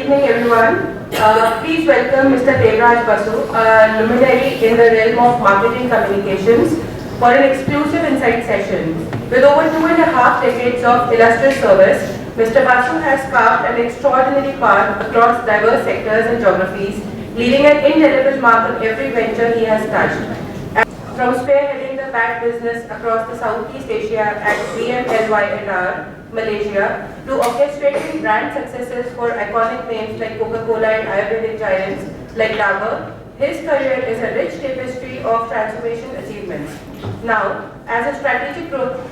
evening, everyone. Please welcome Mr. Devraj Basu, a luminary in the realm of marketing communications, for an exclusive insight session. With over 2.5 decades of illustrious service, Mr. Basu has carved an extraordinary path across diverse sectors and geographies, leaving an indelible mark on every venture he has touched. From spearheading the bat business across the Southeast Asia at GST, Malaysia, to orchestrating brand successes for iconic names like Coca-Cola and Ayurvedic giants like Dabur, his career is a rich tapestry of transformation achievements. Now, as a strategic growth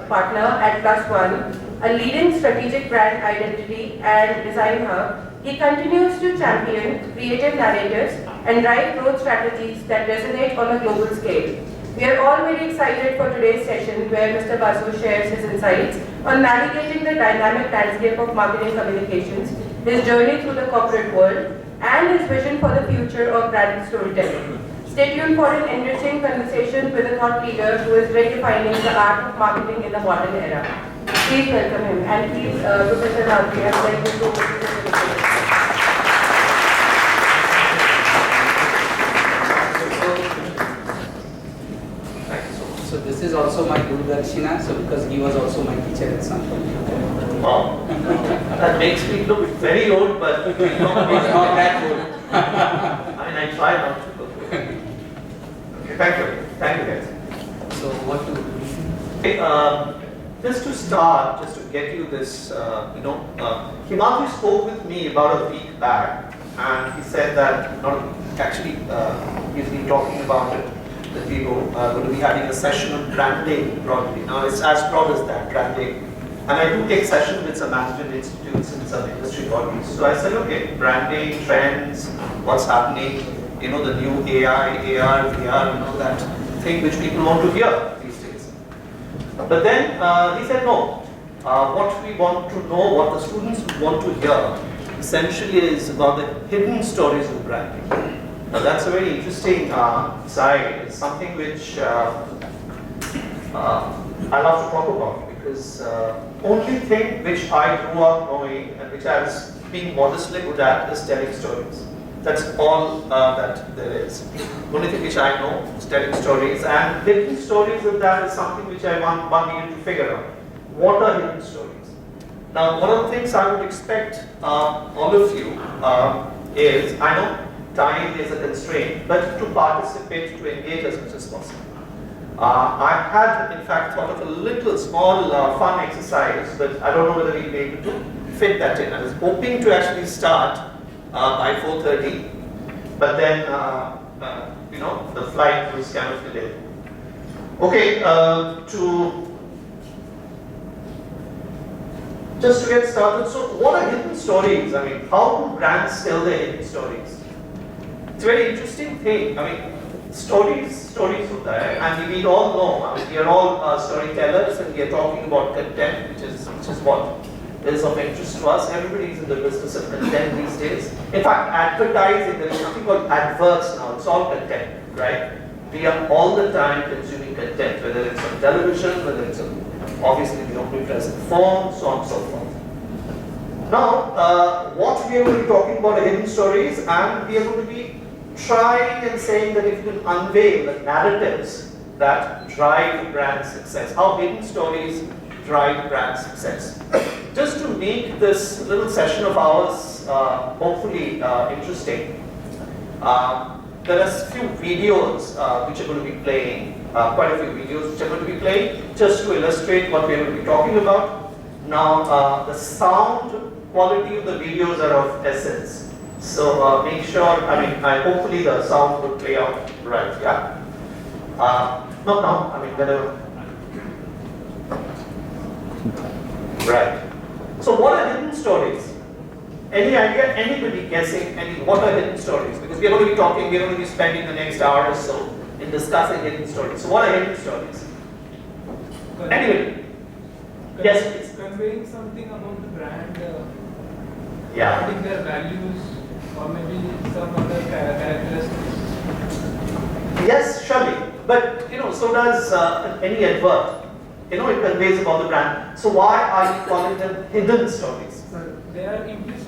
partner at Plus One, a leading strategic brand identity and design hub, he continues to champion creative narratives and drive growth strategies that resonate on a global scale. We are all very excited for today's session where Mr. Basu shares his insights on navigating the dynamic landscape of marketing communications, his journey through the corporate world, and his vision for the future of brand storytelling. Stay tuned for an enriching conversation with a thought leader who is redefining the art of marketing in the modern era. Please welcome him, and please, Professor Nagri, I would like you to introduce. So this is also my Guru Darshina, so because he was also my teacher at some point. Wow, that makes me look very old, but He's not that old. I mean, I try not to look old. Okay, thank you guys. So what to do? Okay, just to start, just to get you this, Himadri spoke with me about a week back, and he said that, he's been talking about it, that we are going to be having a session on branding broadly. Now it's as broad as that, branding. And I do take sessions with some management institutes and some industry bodies. So I said, okay, branding, trends, what's happening, the new AI, AR, VR, that thing which people want to hear these days. But then he said, no, what we want to know, what the students want to hear, essentially is about the hidden stories of branding. Now that's a very interesting side. It's something which I love to talk about, because only thing which I grew up knowing and which I was being modestly good at is telling stories. That's all that there is. Only thing which I know is telling stories, and hidden stories of that is something which I want you to figure out. What are hidden stories? Now, one of the things I would expect all of you is, I know time is a constraint, but to participate, to engage as much as possible. I had, in fact, thought of a little small fun exercise, but I don't know whether we'll be able to fit that in. I was hoping to actually start by 4:30, but then, the flight was kind of delayed. Okay, just to get started, so what are hidden stories? I mean, how do brands tell their hidden stories? It's a very interesting thing. I mean, stories of that, and we all know, we are all storytellers, and we are talking about content, which is what is of interest to us. Everybody is in the business of content these days. In fact, advertising, there is something called adverts now. It's all content, right? We are all the time consuming content, whether it's on television, whether it's on, obviously the omnipresent phone, so on and so forth. Now, what we are going to be talking about are hidden stories, and we are going to be trying and saying that if you can unveil the narratives that drive brand success, how hidden stories drive brand success. Just to make this little session of ours hopefully interesting, there are a few videos which are going to be playing, quite a few videos which are going to be playing, just to illustrate what we are going to be talking about. Now, the sound quality of the videos are of essence. So make sure, hopefully the sound will play out right, yeah? Whenever. Right. So what are hidden stories? Any idea, anybody guessing, what are hidden stories? Because we are going to be talking, we are going to be spending the next hour or so in discussing hidden stories. So what are hidden stories? Anybody? Yes, please. Conveying something about the brand, Yeah. their values, or maybe some other characteristics. Yes, surely. But so does any advert. It conveys about the brand. So why are you calling them hidden stories? They are implicit.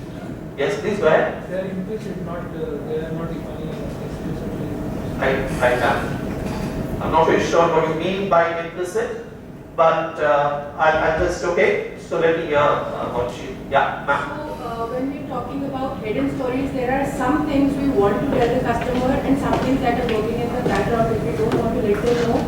Yes, please go ahead. They are implicit, not they are not equally explicitly. I'm not very sure what you mean by implicit, but I'll just, okay, so let me hear what you, yeah, ma'am. So, when we're talking about hidden stories, there are some things we want to tell the customer and some things that are working in the background which we don't want to let them know,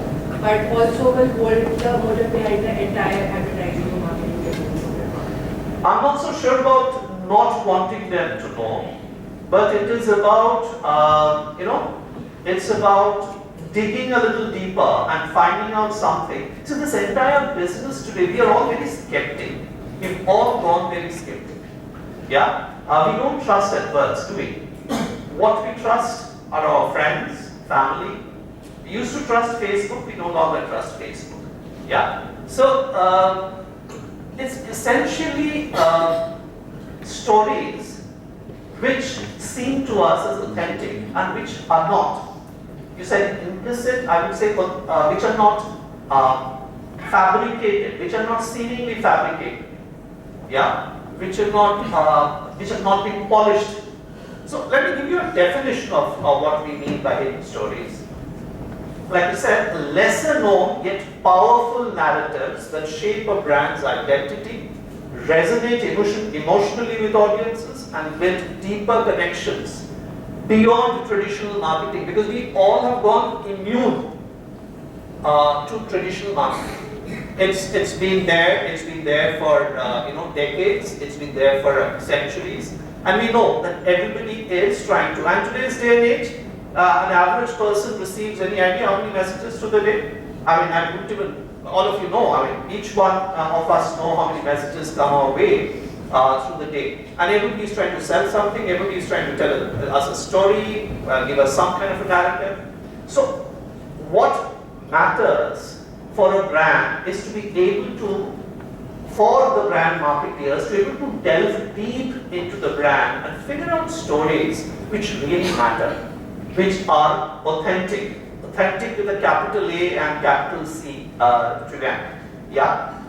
but also will hold the motive behind the entire advertising or marketing campaign. I'm not so sure about not wanting them to know, but it is about, it's about digging a little deeper and finding out something. So this entire business today, we are all very skeptic. We've all gone very skeptic. Yeah? We don't trust adverts, do we? What we trust are our friends, family. We used to trust Facebook, we no longer trust Facebook. Yeah? So, it's essentially stories which seem to us as authentic and which are not. You said implicit, I would say, which are not fabricated, which are not seemingly fabricated, yeah, which have not been polished. So let me give you a definition of what we mean by hidden stories. Like I said, lesser known yet powerful narratives that shape a brand's identity, resonate emotionally with audiences, and build deeper connections beyond traditional marketing, because we all have gone immune to traditional marketing. It's been there for decades, it's been there for centuries, and we know that everybody is trying to. And today's day and age, an average person receives any idea how many messages through the day? I mean, I wouldn't even, all of you know, I mean, each one of us know how many messages come our way through the day. And everybody's trying to sell something, everybody's trying to tell us a story, give us some kind of a narrative. So, what matters for a brand is to be able to, for the brand marketeers, to be able to delve deep into the brand and figure out stories which really matter, which are authentic. Authentic with a capital A and capital C today. Yeah.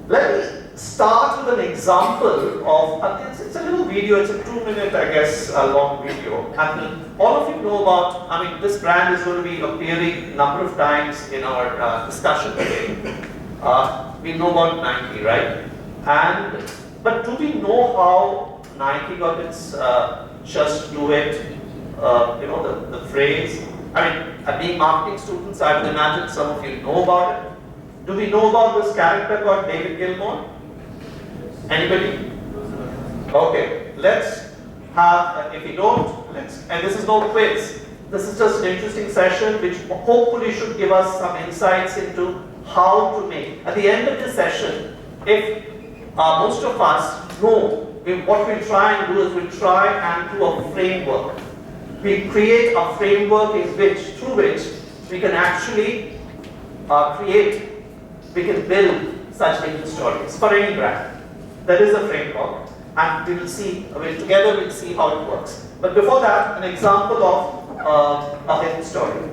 Let me start with an example of, it's a little video, it's a 2-minute, I guess, long video. And all of you know about, I mean, this brand is going to be appearing a number of times in our discussion today. We know about Nike, right? But do we know how Nike got its just do it, the phrase? I mean, being marketing students, I would imagine some of you know about it. Do we know about this character called David Gilmour? Anybody? Okay, let's have, if you don't, and this is no quiz. This is just an interesting session which hopefully should give us some insights into how to make. At the end of the session, if most of us know, what we'll try and do is we'll try and do a framework. We create a framework through which we can actually we can build such hidden stories for any brand. There is a framework, and we will see, together we'll see how it works. But before that, an example of a hidden story.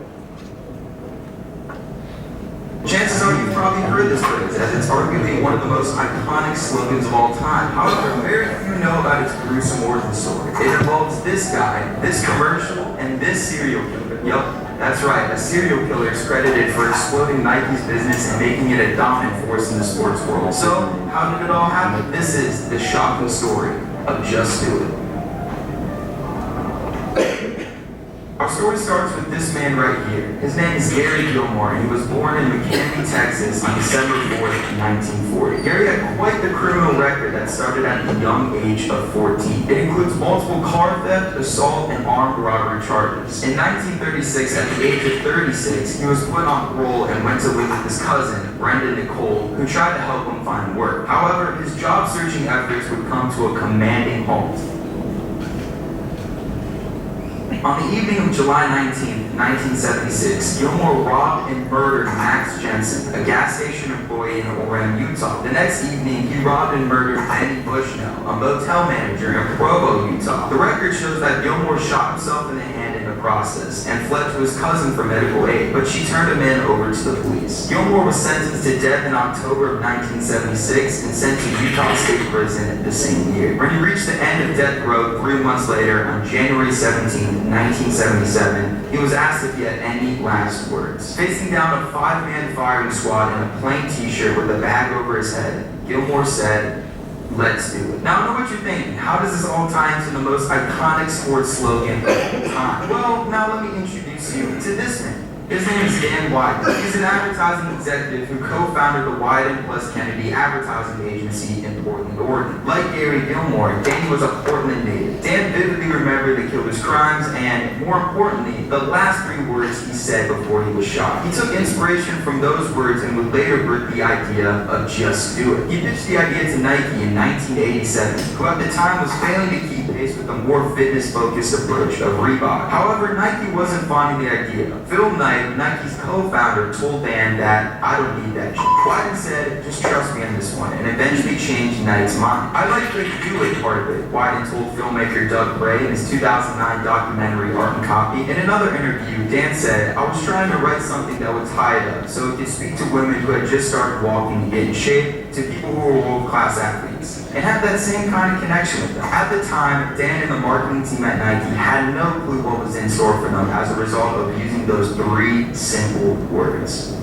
Chances are you've probably heard this phrase, as it's arguably one of the most iconic slogans of all time. However, very few know about its gruesome origin story. It involves this guy, this commercial, and this serial killer. Yup, that's right, a serial killer is credited for exploding Nike's business and making it a dominant force in the sports world. So, how did it all happen? This is the shocking story of Just Do It. Our story starts with this man right here. His name is Gary Gilmour, and he was born in McKinney, Texas on December 4th, 1940. Gary had quite the criminal record that started at the young age of 14. It includes multiple car theft, assault, and armed robbery charges. In 1936, at the age of 36, he was put on parole and went to live with his cousin, Brendan Nicole, who tried to help him find work. However, his job-searching efforts would come to a commanding halt. On the evening of July 19, 1976, Gilmour robbed and murdered Max Jensen, a gas station employee in Orem, Utah. The next evening, he robbed and murdered Benny Bushnell, a motel manager in Provo, Utah. The record shows that Gilmour shot himself in the hand in the process and fled to his cousin for medical aid, but she turned him in over to the police. Gilmore was sentenced to death in October of 1976 and sent to Utah State Prison the same year. When he reached the end of death row 3 months later, on January 17, 1977, he was asked if he had any last words. Facing down a 5-man firing squad in a plain t-shirt with a bag over his head, Gilmore said, "Let's do it." Now I know what you're thinking. How does this all tie into the most iconic sports slogan of all time? Well, now let me introduce you to this man. His name is Dan Wyden. He's an advertising executive who co-founded the Wyden plus Kennedy advertising agency in Portland, Oregon. Like Gary Gilmore, Danny was a Portland native. Dan vividly remembered the killer's crimes and, more importantly, the last 3 words he said before he was shot. He took inspiration from those words and would later birth the idea of just do it. He pitched the idea to Nike in 1987, who at the time was failing to keep pace with the more fitness-focused approach of Reebok. However, Nike wasn't finding the idea. Phil Knight, Nike's co-founder, told Dan that, "I don't need that shit." Wyden said, "Just trust me on this one," and eventually changed Knight's mind. "I like the do it part of it," Wyden told filmmaker Doug Bray in his 2009 documentary Art and Copy. In another interview, Dan said, "I was trying to write something that would tie it up so it could speak to women who had just started walking and get in shape, to people who were world-class athletes, and have that same kind of connection with them." At the time, Dan and the marketing team at Nike had no clue what was in store for them as a result of using those 3 simple words.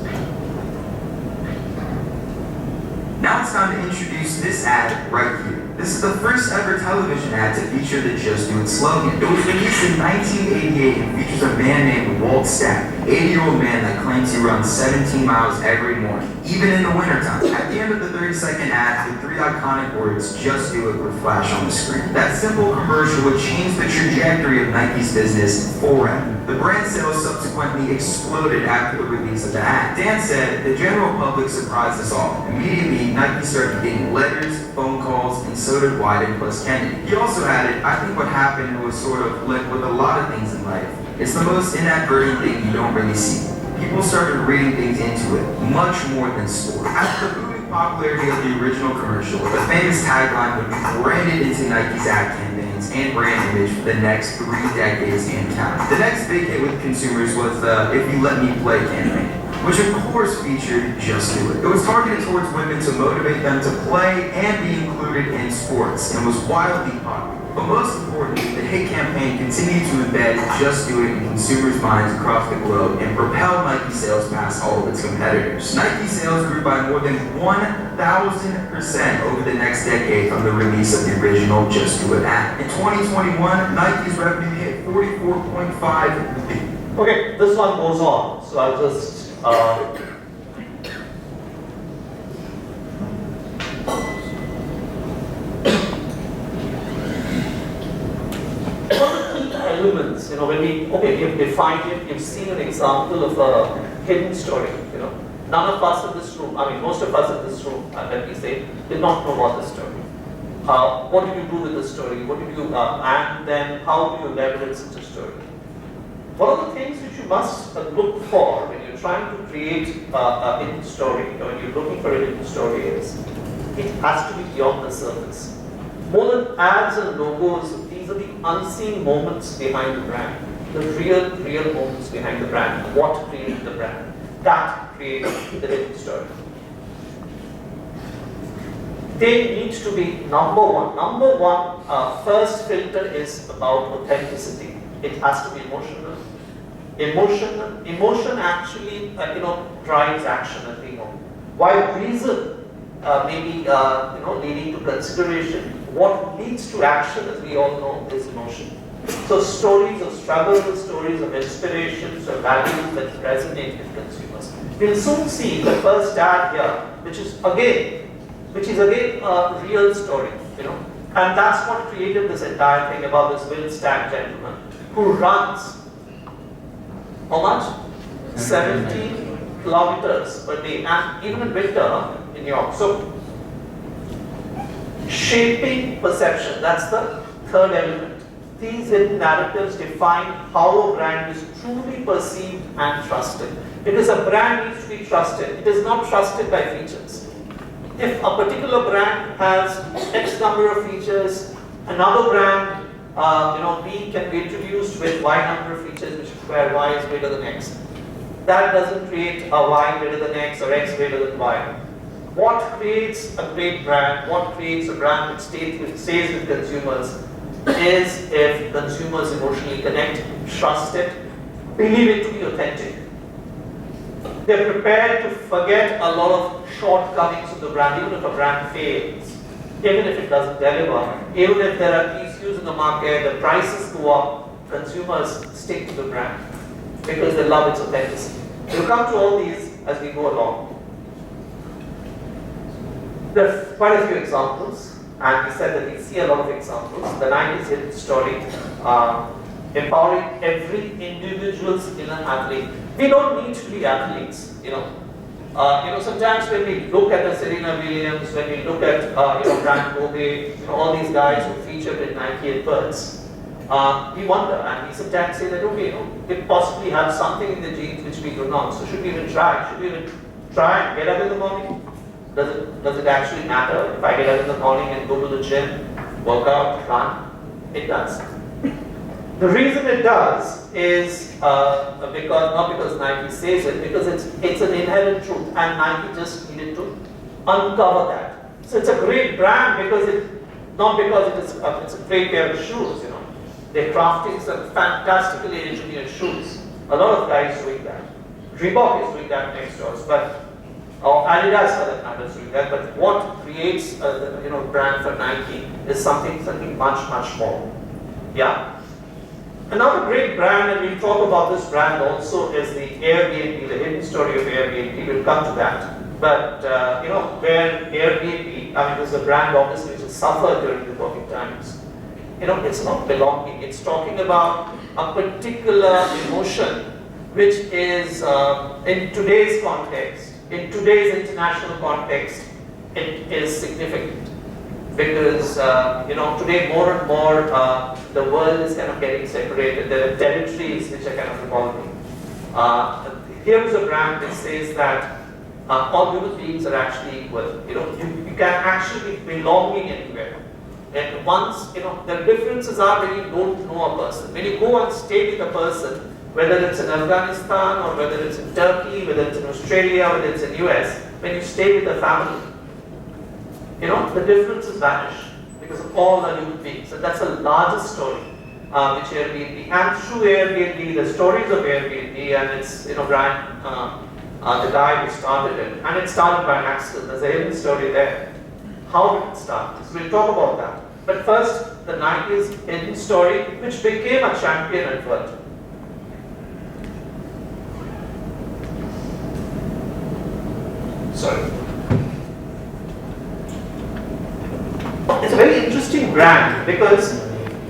Now it's time to introduce this ad right here. This is the first ever television ad to feature the Just Do It slogan. It was released in 1988 and features a man named Walt Stack, an 80-year-old man that claims he runs 17 miles every morning, even in the wintertime. At the end of the 30-second ad, the 3 iconic words, "Just Do It," would flash on the screen. That simple commercial would change the trajectory of Nike's business forever. The brand sales subsequently exploded after the release of the ad. Dan said, "The general public surprised us all. Immediately, Nike started getting letters, phone calls, and so did Wyden plus Kennedy." He also added, "I think what happened was sort of like with a lot of things in life. It's the most inadvertent thing you don't really see. People started reading things into it, much more than sport." After the booming popularity of the original commercial, the famous tagline would be branded into Nike's ad campaigns and brand image for the next 3 decades and counting. The next big hit with consumers was the "If You Let Me Play" campaign, which of course featured Just Do It. It was targeted towards women to motivate them to play and be included in sports, and was wildly popular. But most importantly, the hit campaign continued to embed Just Do It in consumers' minds across the globe and propel Nike sales past all of its competitors. Nike sales grew by more than 1,000% over the next decade from the release of the original Just Do It ad. In 2021, Nike's revenue hit $44.5 billion. Okay, this one goes on, so I'll just elements, when we've defined it, you've seen an example of a hidden story, None of us in this room, most of us in this room, let me say, did not know about this story. What did you do with this story? What did you, and then how do you leverage such a story? One of the things which you must look for when you're trying to create a hidden story, when you're looking for a hidden story, is it has to be beyond the surface. More than ads and logos, these are the unseen moments behind the brand, the real moments behind the brand, what created the brand. That creates the hidden story. They need to be number one. Number one, first filter is about authenticity. It has to be emotional. Emotion actually, drives action, as we know. While reason may be, leading to consideration, what leads to action, as we all know, is emotion. So stories of struggle, stories of inspirations, or values that resonate with consumers. We'll soon see the first ad here, which is again a real story, and that's what created this entire thing about this Will Stack gentleman who runs how much? 70 kilometers per day, and even in winter in New York. So shaping perception, that's the third element. These hidden narratives define how a brand is truly perceived and trusted. Because a brand needs to be trusted. It is not trusted by features. If a particular brand has X number of features, another brand B can be introduced with Y number of features which where Y is greater than X. That doesn't create a Y greater than X or X greater than Y. What creates a great brand, what creates a brand that stays with consumers is if consumers emotionally connect, trust it, believe it to be authentic. They're prepared to forget a lot of shortcomings of the brand, even if a brand fails, even if it doesn't deliver, even if there are issues in the market, the prices go up, consumers stick to the brand because they love its authenticity. We'll come to all these as we go along. There are quite a few examples, and we said that we see a lot of examples. The 90s hidden story, empowering every individual's inner athlete. We don't need to be athletes, sometimes when we look at the Serena Williams, when we look at Brand Kobe, all these guys who featured in Nike adverts, we wonder, and we sometimes say that okay, they possibly have something in the genes which we do not. So should we even try? Should we even try and get up in the morning? Does it actually matter if I get up in the morning and go to the gym, work out, run? It does. The reason it does is not because Nike says it, because it's an inherent truth, and Nike just needed to uncover that. So it's a great brand not because it's a great pair of shoes. They're crafting some fantastically engineered shoes. A lot of guys doing that. Reebok is doing that next to us, or Adidas for that matter is doing that. But what creates a brand for Nike is something much more. Yeah. Another great brand, and we'll talk about this brand also, is the Airbnb, the hidden story of Airbnb. We'll come to that. But, where Airbnb, there's a brand obviously which has suffered during the COVID times. It's not belonging. It's talking about a particular emotion which is, in today's context, in today's international context, it is significant. Because today more and more the world is kind of getting separated. There are territories which are kind of evolving. Here's a brand that says that all human beings are actually equal. You can actually be belonging anywhere. And once the differences are when you don't know a person. When you go and stay with a person, whether it's in Afghanistan or whether it's in Turkey, whether it's in Australia, whether it's in US, when you stay with a family, the differences vanish because of all the human beings. And that's the largest story which Airbnb, and through Airbnb, the stories of Airbnb, and it's Brian, the guy who started it, and it started by an accident. There's a hidden story there. How did it start? So we'll talk about that. But first, the 90s hidden story, which became a champion advert. Sorry. It's a very interesting brand because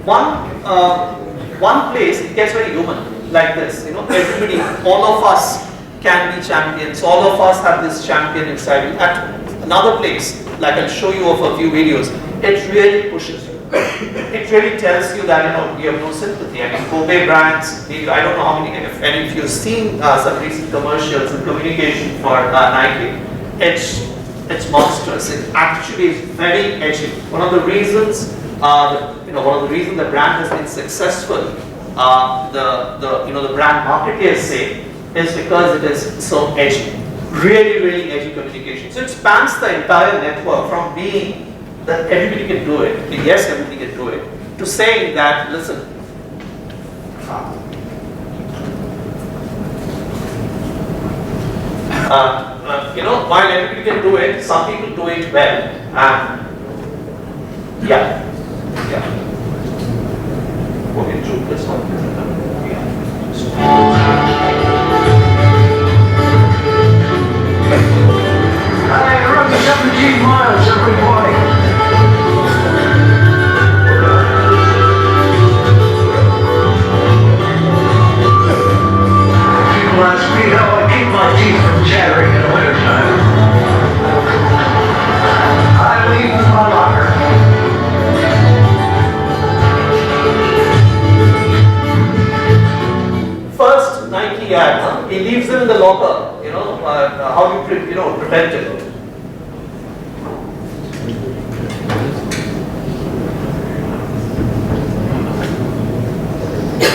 one place it gets very human, like this. Everybody, all of us can be champions. All of us have this champion inside you. At another place, like I'll show you of a few videos, it really pushes you. It really tells you that you have no sympathy. Kobe brands. I don't know how many, if any of you have seen some recent commercials and communication for Nike. It's monstrous. It actually is very edgy. One of the reasons, the brand has been successful, the brand marketers say, is because it is so edgy. Really edgy communication. So it spans the entire network from being that everybody can do it. Yes, everybody can do it. To saying that, listen. While everybody can do it, some people do it well. Okay, true. This one. I run 17 miles every morning. People ask me how I keep my teeth from chattering in the wintertime. I leave in my locker.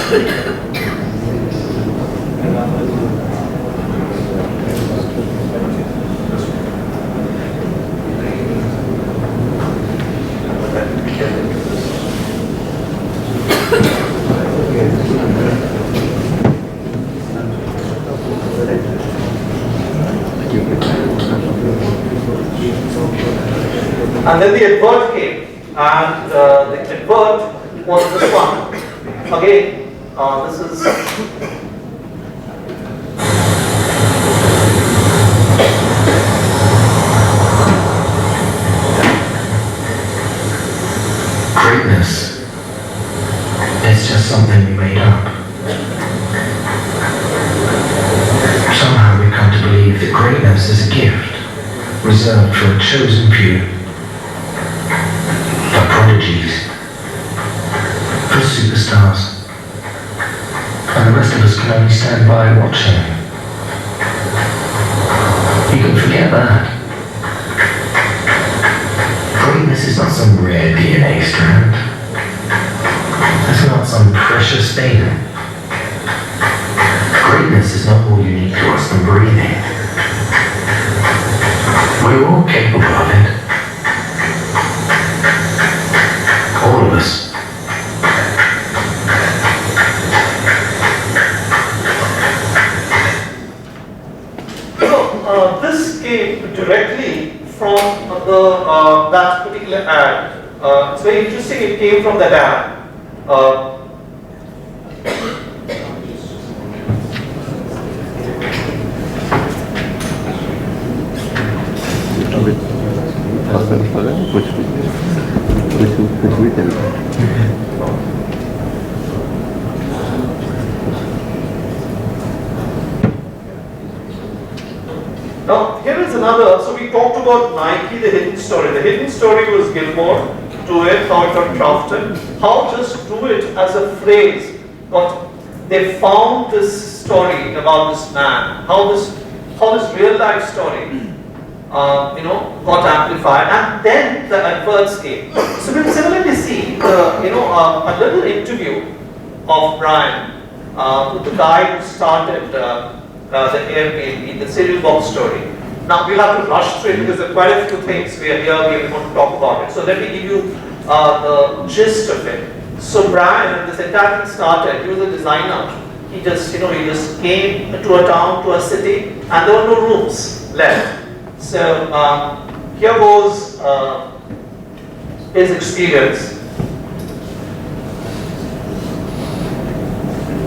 And then the advert came, and the advert was this one. Again, this is greatness. It's just something we made up. Somehow we've come to believe that greatness is a gift reserved for a chosen few. For prodigies. For superstars. And the rest of us can only stand by watching. You can forget that. Greatness is not some rare DNA strand. It's not some precious thing. Greatness is not more unique to us than breathing. We're all capable of it. All of us. So, this came directly from the that particular ad. It's very interesting. It came from that ad. Now, here is another. So, we talked about Nike, the hidden story. The hidden story was Gilmore, do it, how it got crafted, how just do it as a phrase. But they found this story about this man, how this real life story, got amplified, and then the adverts came. So, we will similarly see, a little interview of Brian with the guy who started the Airbnb, the cereal box story. Now we'll have to rush through it because there are quite a few things we are here, we want to talk about it. So let me give you the gist of it. So Brian, when this entire thing started, he was a designer. He just came to a town, to a city, and there were no rooms left. So here goes his experience.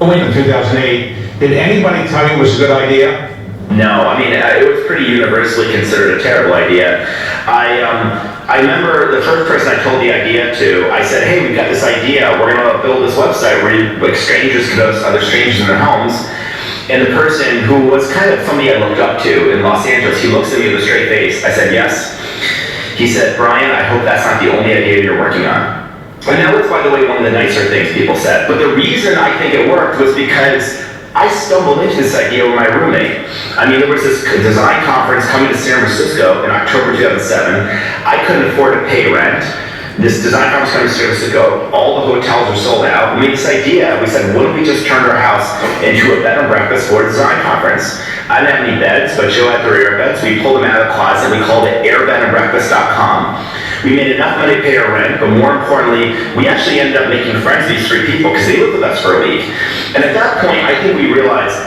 In 2008, did anybody tell you it was a good idea? No, I mean, it was pretty universally considered a terrible idea. I remember the first person I told the idea to, I said, hey, we've got this idea, we're gonna build this website where strangers can host other strangers in their homes. And the person who was kind of somebody I looked up to in Los Angeles, he looks at me with a straight face. I said, yes. He said, Brian, I hope that's not the only idea you're working on. And that was, by the way, one of the nicer things people said. But the reason I think it worked was because I stumbled into this idea with my roommate. I mean, there was this design conference coming to San Francisco in October 2007. I couldn't afford to pay rent. This design conference coming to San Francisco, all the hotels are sold out. We made this idea, we said, wouldn't we just turn our house into a bed and breakfast for a design conference? I didn't have any beds, but Joe had 3 air beds. We pulled them out of the closet and we called it airbedandbreakfast.com. We made enough money to pay our rent, but more importantly, we actually ended up making friends with these 3 people because they lived with us for a week. And at that point, I think we realized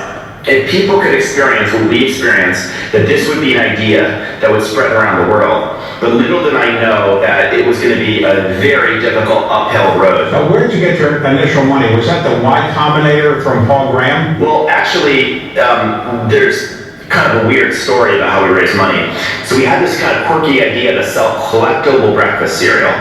if people could experience what we experienced, that this would be an idea that would spread around the world. But little did I know that it was going to be a very difficult uphill road. So where did you get your initial money? Was that the Y Combinator from Paul Graham? Well, actually, there's kind of a weird story about how we raised money. So we had this kind of quirky idea to sell collectible breakfast cereal.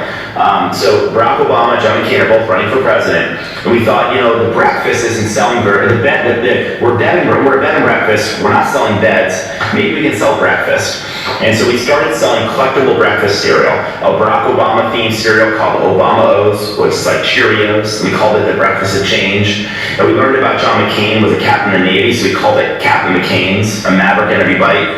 So Barack Obama, John McCain are both running for president, and we thought, the breakfast isn't selling very. We're a bed and breakfast. We're not selling beds. Maybe we can sell breakfast. And so we started selling collectible breakfast cereal. A Barack Obama themed cereal called Obama O's, which is like Cheerios. We called it the Breakfast of Change. And we learned about John McCain was a captain in the Navy, so we called it Captain McCain's, a maverick in every bite.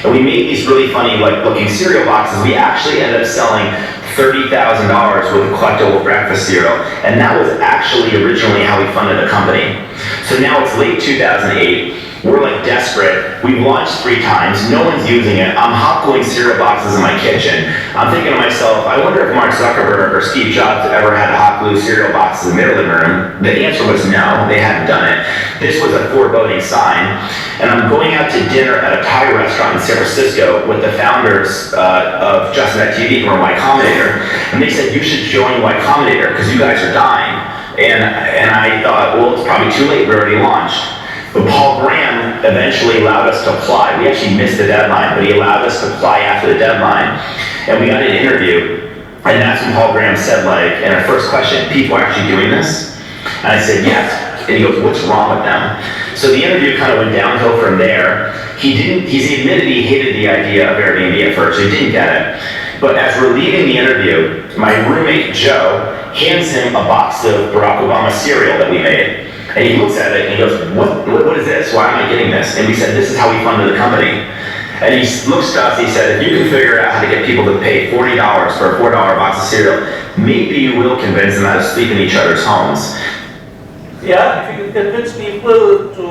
And we made these really funny looking cereal boxes. We actually ended up selling $30,000 worth of collectible breakfast cereal, and that was actually originally how we funded the company. So now it's late 2008. We're like desperate. We've launched 3 times. No one's using it. I'm hot gluing cereal boxes in my kitchen. I'm thinking to myself, I wonder if Mark Zuckerberg or Steve Jobs ever had to hot glue cereal boxes in their living room. The answer was no, they hadn't done it. This was a foreboding sign. And I'm going out to dinner at a Thai restaurant in San Francisco with the founders of Just Net TV from Y Combinator. And they said, you should join Y Combinator because you guys are dying. And I thought, well, it's probably too late. We already launched. But Paul Graham eventually allowed us to apply. We actually missed the deadline, but he allowed us to apply after the deadline. And we got an interview, and that's when Paul Graham said, like, in our first question, people are actually doing this? And I said, yes. And he goes, what's wrong with them? So the interview kind of went downhill from there. He admitted he hated the idea of Airbnb at first, so he didn't get it. But as we're leaving the interview, my roommate, Joe, hands him a box of Barack Obama cereal that we made. And he looks at it and he goes, what is this? Why am I getting this? And we said, this is how we funded the company. And he looks to us, he said, if you can figure out how to get people to pay $40 for a $4 box of cereal, maybe you will convince them how to sleep in each other's homes. Yeah, if you convince people to,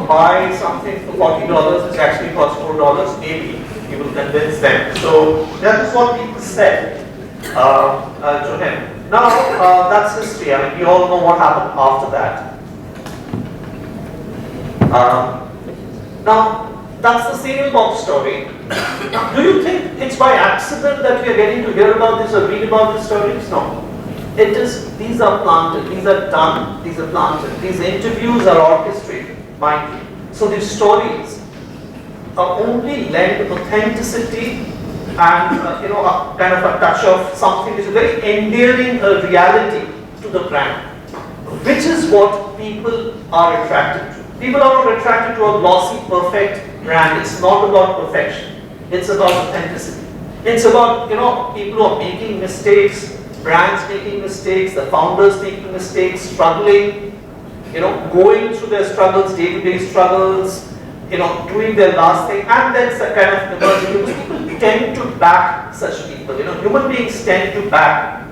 buy something for $40 which actually costs $4, maybe you will convince them. So that is what people said to him. Now, that's history. I mean, we all know what happened after that. Now, that's the cereal box story. Now, do you think it's by accident that we are getting to hear about this or read about these stories? No. It is, these are planted, these are done, these are planted. These interviews are orchestrated, mind you. So these stories are only lend authenticity and, a kind of a touch of something which is very endearing a reality to the brand, which is what people are attracted to. People are not attracted to a glossy, perfect brand. It's not about perfection. It's about authenticity. It's about, people who are making mistakes, brands making mistakes, the founders making mistakes, struggling, going through their struggles, day-to-day struggles, doing their last thing, and then kind of emerging. People tend to back such people. Human beings tend to back,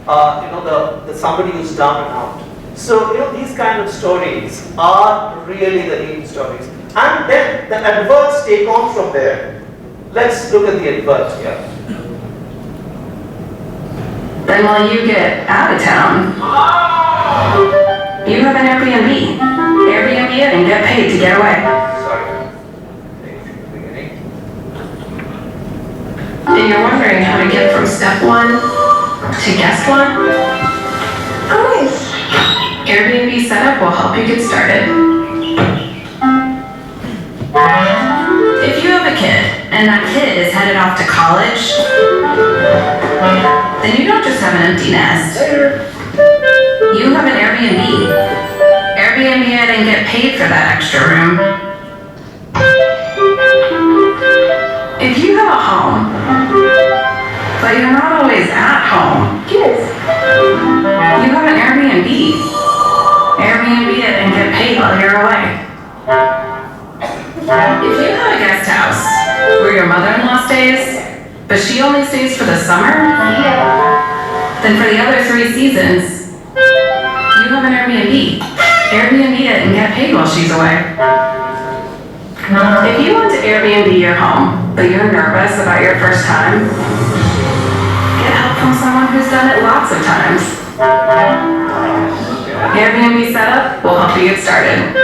the somebody who's down and out. So, these kind of stories are really the leading stories. And then the adverts take on from there. Let's look at the advert here. Then while you get out of town, you have an Airbnb. Airbnb it and get paid to get away. Sorry. Beginning. And you're wondering how to get from step 1 to guest 1? Oh, nice. Airbnb setup will help you get started. If you have a kid, and that kid is headed off to college, then you don't just have an empty nest. You have an Airbnb. Airbnb it and get paid for that extra room. If you have a home, but you're not always at home, you have an Airbnb. Airbnb it and get paid while you're away. If you have a guest house where your mother-in-law stays, but she only stays for the summer, then for the other 3 seasons, you have an Airbnb. Airbnb it and get paid while she's away. If you want to Airbnb your home, but you're nervous about your first time, get help from someone who's done it lots of times. Airbnb setup will help you get started.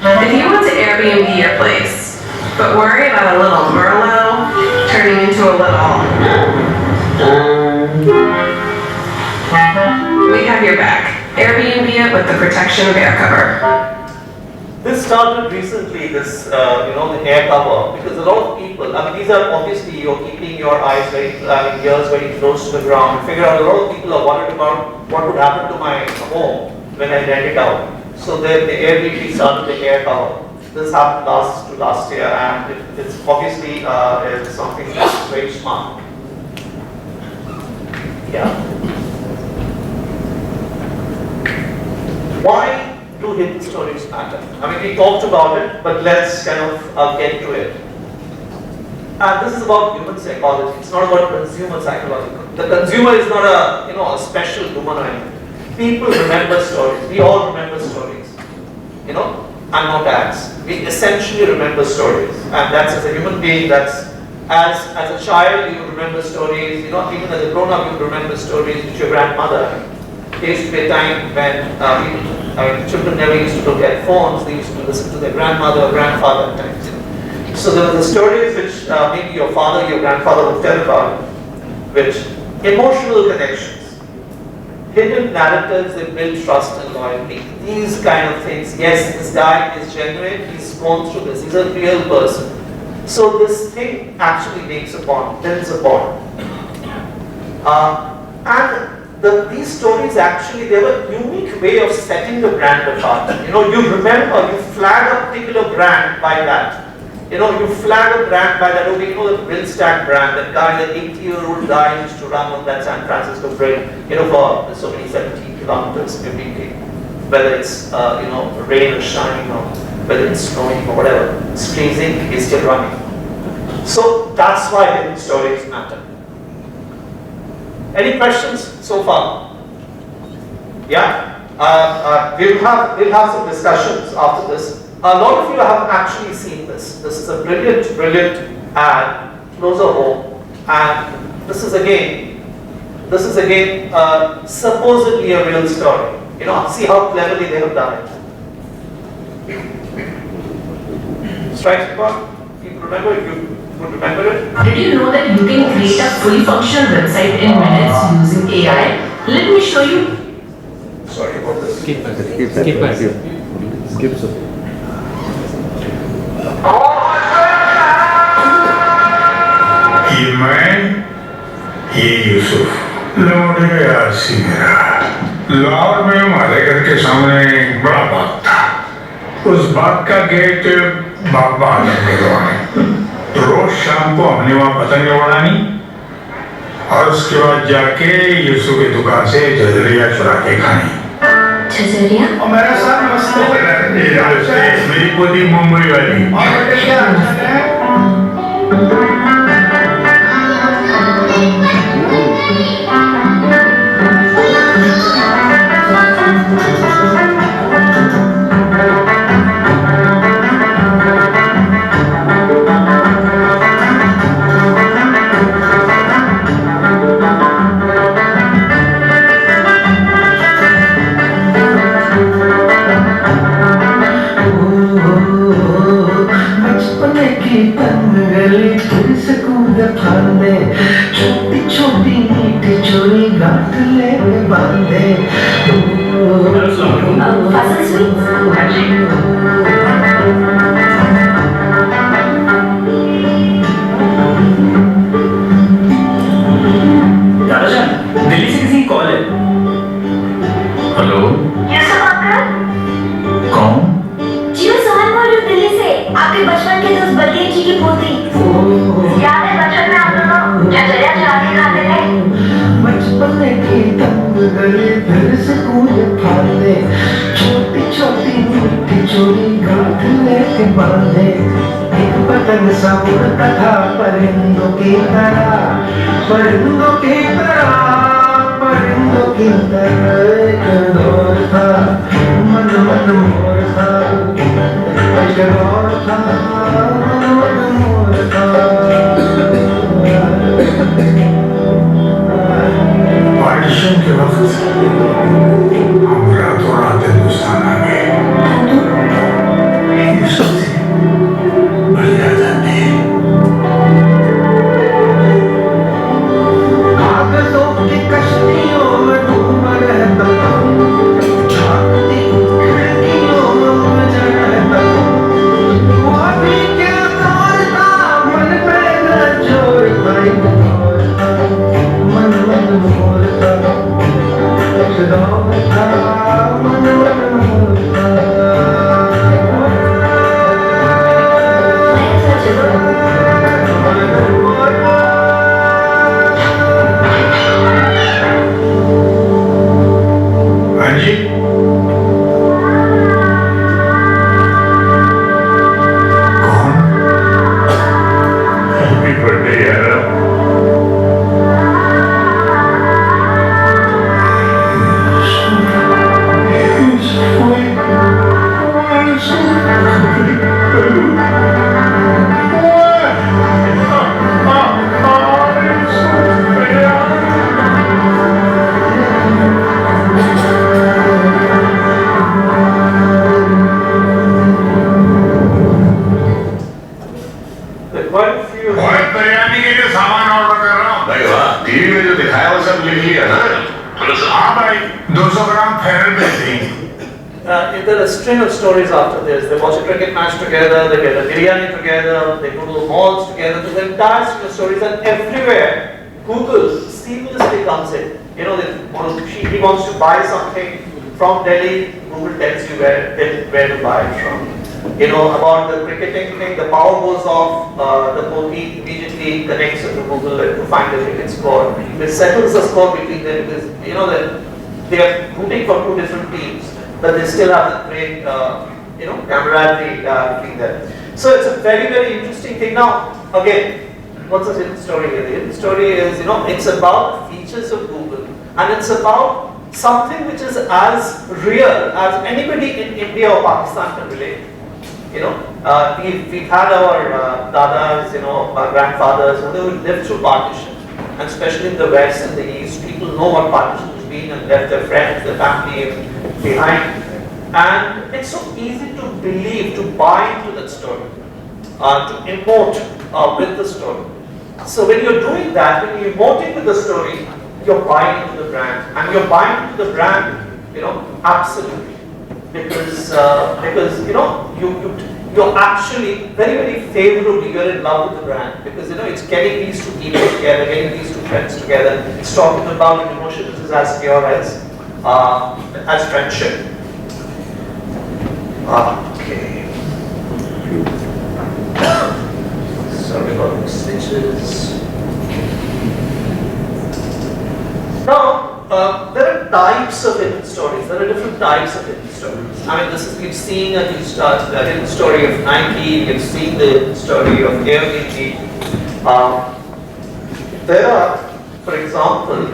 If you want to Airbnb your place, but worry about a little Merlot turning into a little, we have your back. Airbnb it with the protection of air cover. This started recently, this, the air cover, because a lot of people, these are obviously, you're keeping your eyes ears very close to the ground. Figure out a lot of people are worried about what would happen to my home when I rent it out. So the Airbnb started the air cover. This happened last year, and it's obviously it's something that's very smart. Yeah. Why do hidden stories matter? We talked about it, but let's kind of get to it. and this is about human psychology. It's not about consumer psychology. The consumer is not a special human or anything. People remember stories. We all remember stories. And not ads. We essentially remember stories, and that's as a human being. That's as a child you remember stories. Even as a grown-up you remember stories with your grandmother. There used to be a time when children never used to look at phones. They used to listen to their grandmother or grandfather at times. So there were the stories which maybe your father, your grandfather would tell about, which emotional connections, hidden narratives that build trust and loyalty. These kind of things. Yes, this guy is genuine. He's gone through this. He's a real person. So this thing actually makes a bond, builds a bond. These stories actually, they have a unique way of setting the brand apart. You remember, you flag a particular brand by that. You flag a brand by that. Okay, the Bill Stack brand, that guy, that 80-year-old guy used to run on that San Francisco Bridge, for so many 17 kilometers every day. Whether it's, rain or shine, or whether it's snowing or whatever. It's freezing, he's still running. So that's why hidden stories matter. Any questions so far? Yeah? We'll have some discussions after this. A lot of you have actually seen this. This is a brilliant ad, closer home, and this is again supposedly a real story. See how cleverly they have done it. Strikes me about? People remember? You would remember it? Did you know that you can create a fully functional website in minutes using AI? Let me show you. Sorry about this. Skip it. ये मैं, ये यूसुफ, लौट गया सी मेरा। लाहौर में हमारे घर के सामने एक बड़ा बाग था। उस बाग का गेट बाबा ने लगवाए। रोज शाम को हमने वहाँ पतंगें उड़ानी और उसके बाद जाके यूसुफ की दुकान से जजरिया चुरा के खानी। जजरिया? और मेरा साथ मस्त हो गया। मेरी पोती मुंबई वाली। छोटी मीठी चोरी गांठ ले बांधे दादाजान, दिल्ली से किसी की कॉल है। Hello, Yusuf uncle? कौन? जियो सोहन बोल रही हूँ दिल्ली से। आपके बचपन के दोस्त बलदेव जी की पोती। याद है बचपन में आप दोनों झजरिया चुरा के खाते थे? बचपन की तंग गली फिर से कूद फांदे छोटी छोटी मीठी चोरी गांठ लेके बांधे एक पतंग सा उड़ता था परिंदों की तरह एक दौर था मन मोर था एक दौर था मन मोर था। पार्टीशन के वक्त हम रातों रात हिंदुस्तान आ गए। ये सबसे बड़ी आजादी है। कागजों की कश्तियों में डूब रहता हूँ, झांकती खिड़कियों में रहता हूँ। वो अभी क्या था बिरयानी के लिए सामान ऑर्डर कर रहा हूँ। भाई वाह, टीवी में जो दिखाया वो सब लिख लिया ना? हाँ भाई, 200 ग्राम फेरन दे देंगे। There are a string of stories after this. They watch a cricket match together, they get a biryani together, they go to the malls together. There's an entire string of stories, and everywhere Google seamlessly comes in. You know, he wants to buy something from Delhi, Google tells you where to buy it from. You know, about the cricketing thing, the power goes off, the bogey immediately connects to Google to find the cricket score. It settles the score between them because, you know, that they are rooting for two different teams, but they still have the great, you know, camaraderie between them. So it's a very, very interesting thing. Now, again, what's the hidden story here? The hidden story is, you know, it's about the features of Google, and it's about something which is as real as anybody in India or Pakistan can relate. You know, we've had our dadas, you know, our grandfathers, who lived through partition, and especially in the West and the East, people know what partition has been and left their friends, their family behind. And it's so easy to believe, to buy into that story, to emote with the story. So when you're doing that, when you're emoting with the story, you're buying into the brand, and you're buying into the brand, you know, absolutely, because you know you're actually very, very favorably, you're in love with the brand, because you know it's getting these two people together, getting these two friends together. It's talking about an emotion which is as pure as friendship. Okay. Sorry about the switches. Now, there are types of hidden stories. There are different types of hidden stories. I mean, we've seen a hidden story of Nike. We've seen the story of Airbnb. There are, for example,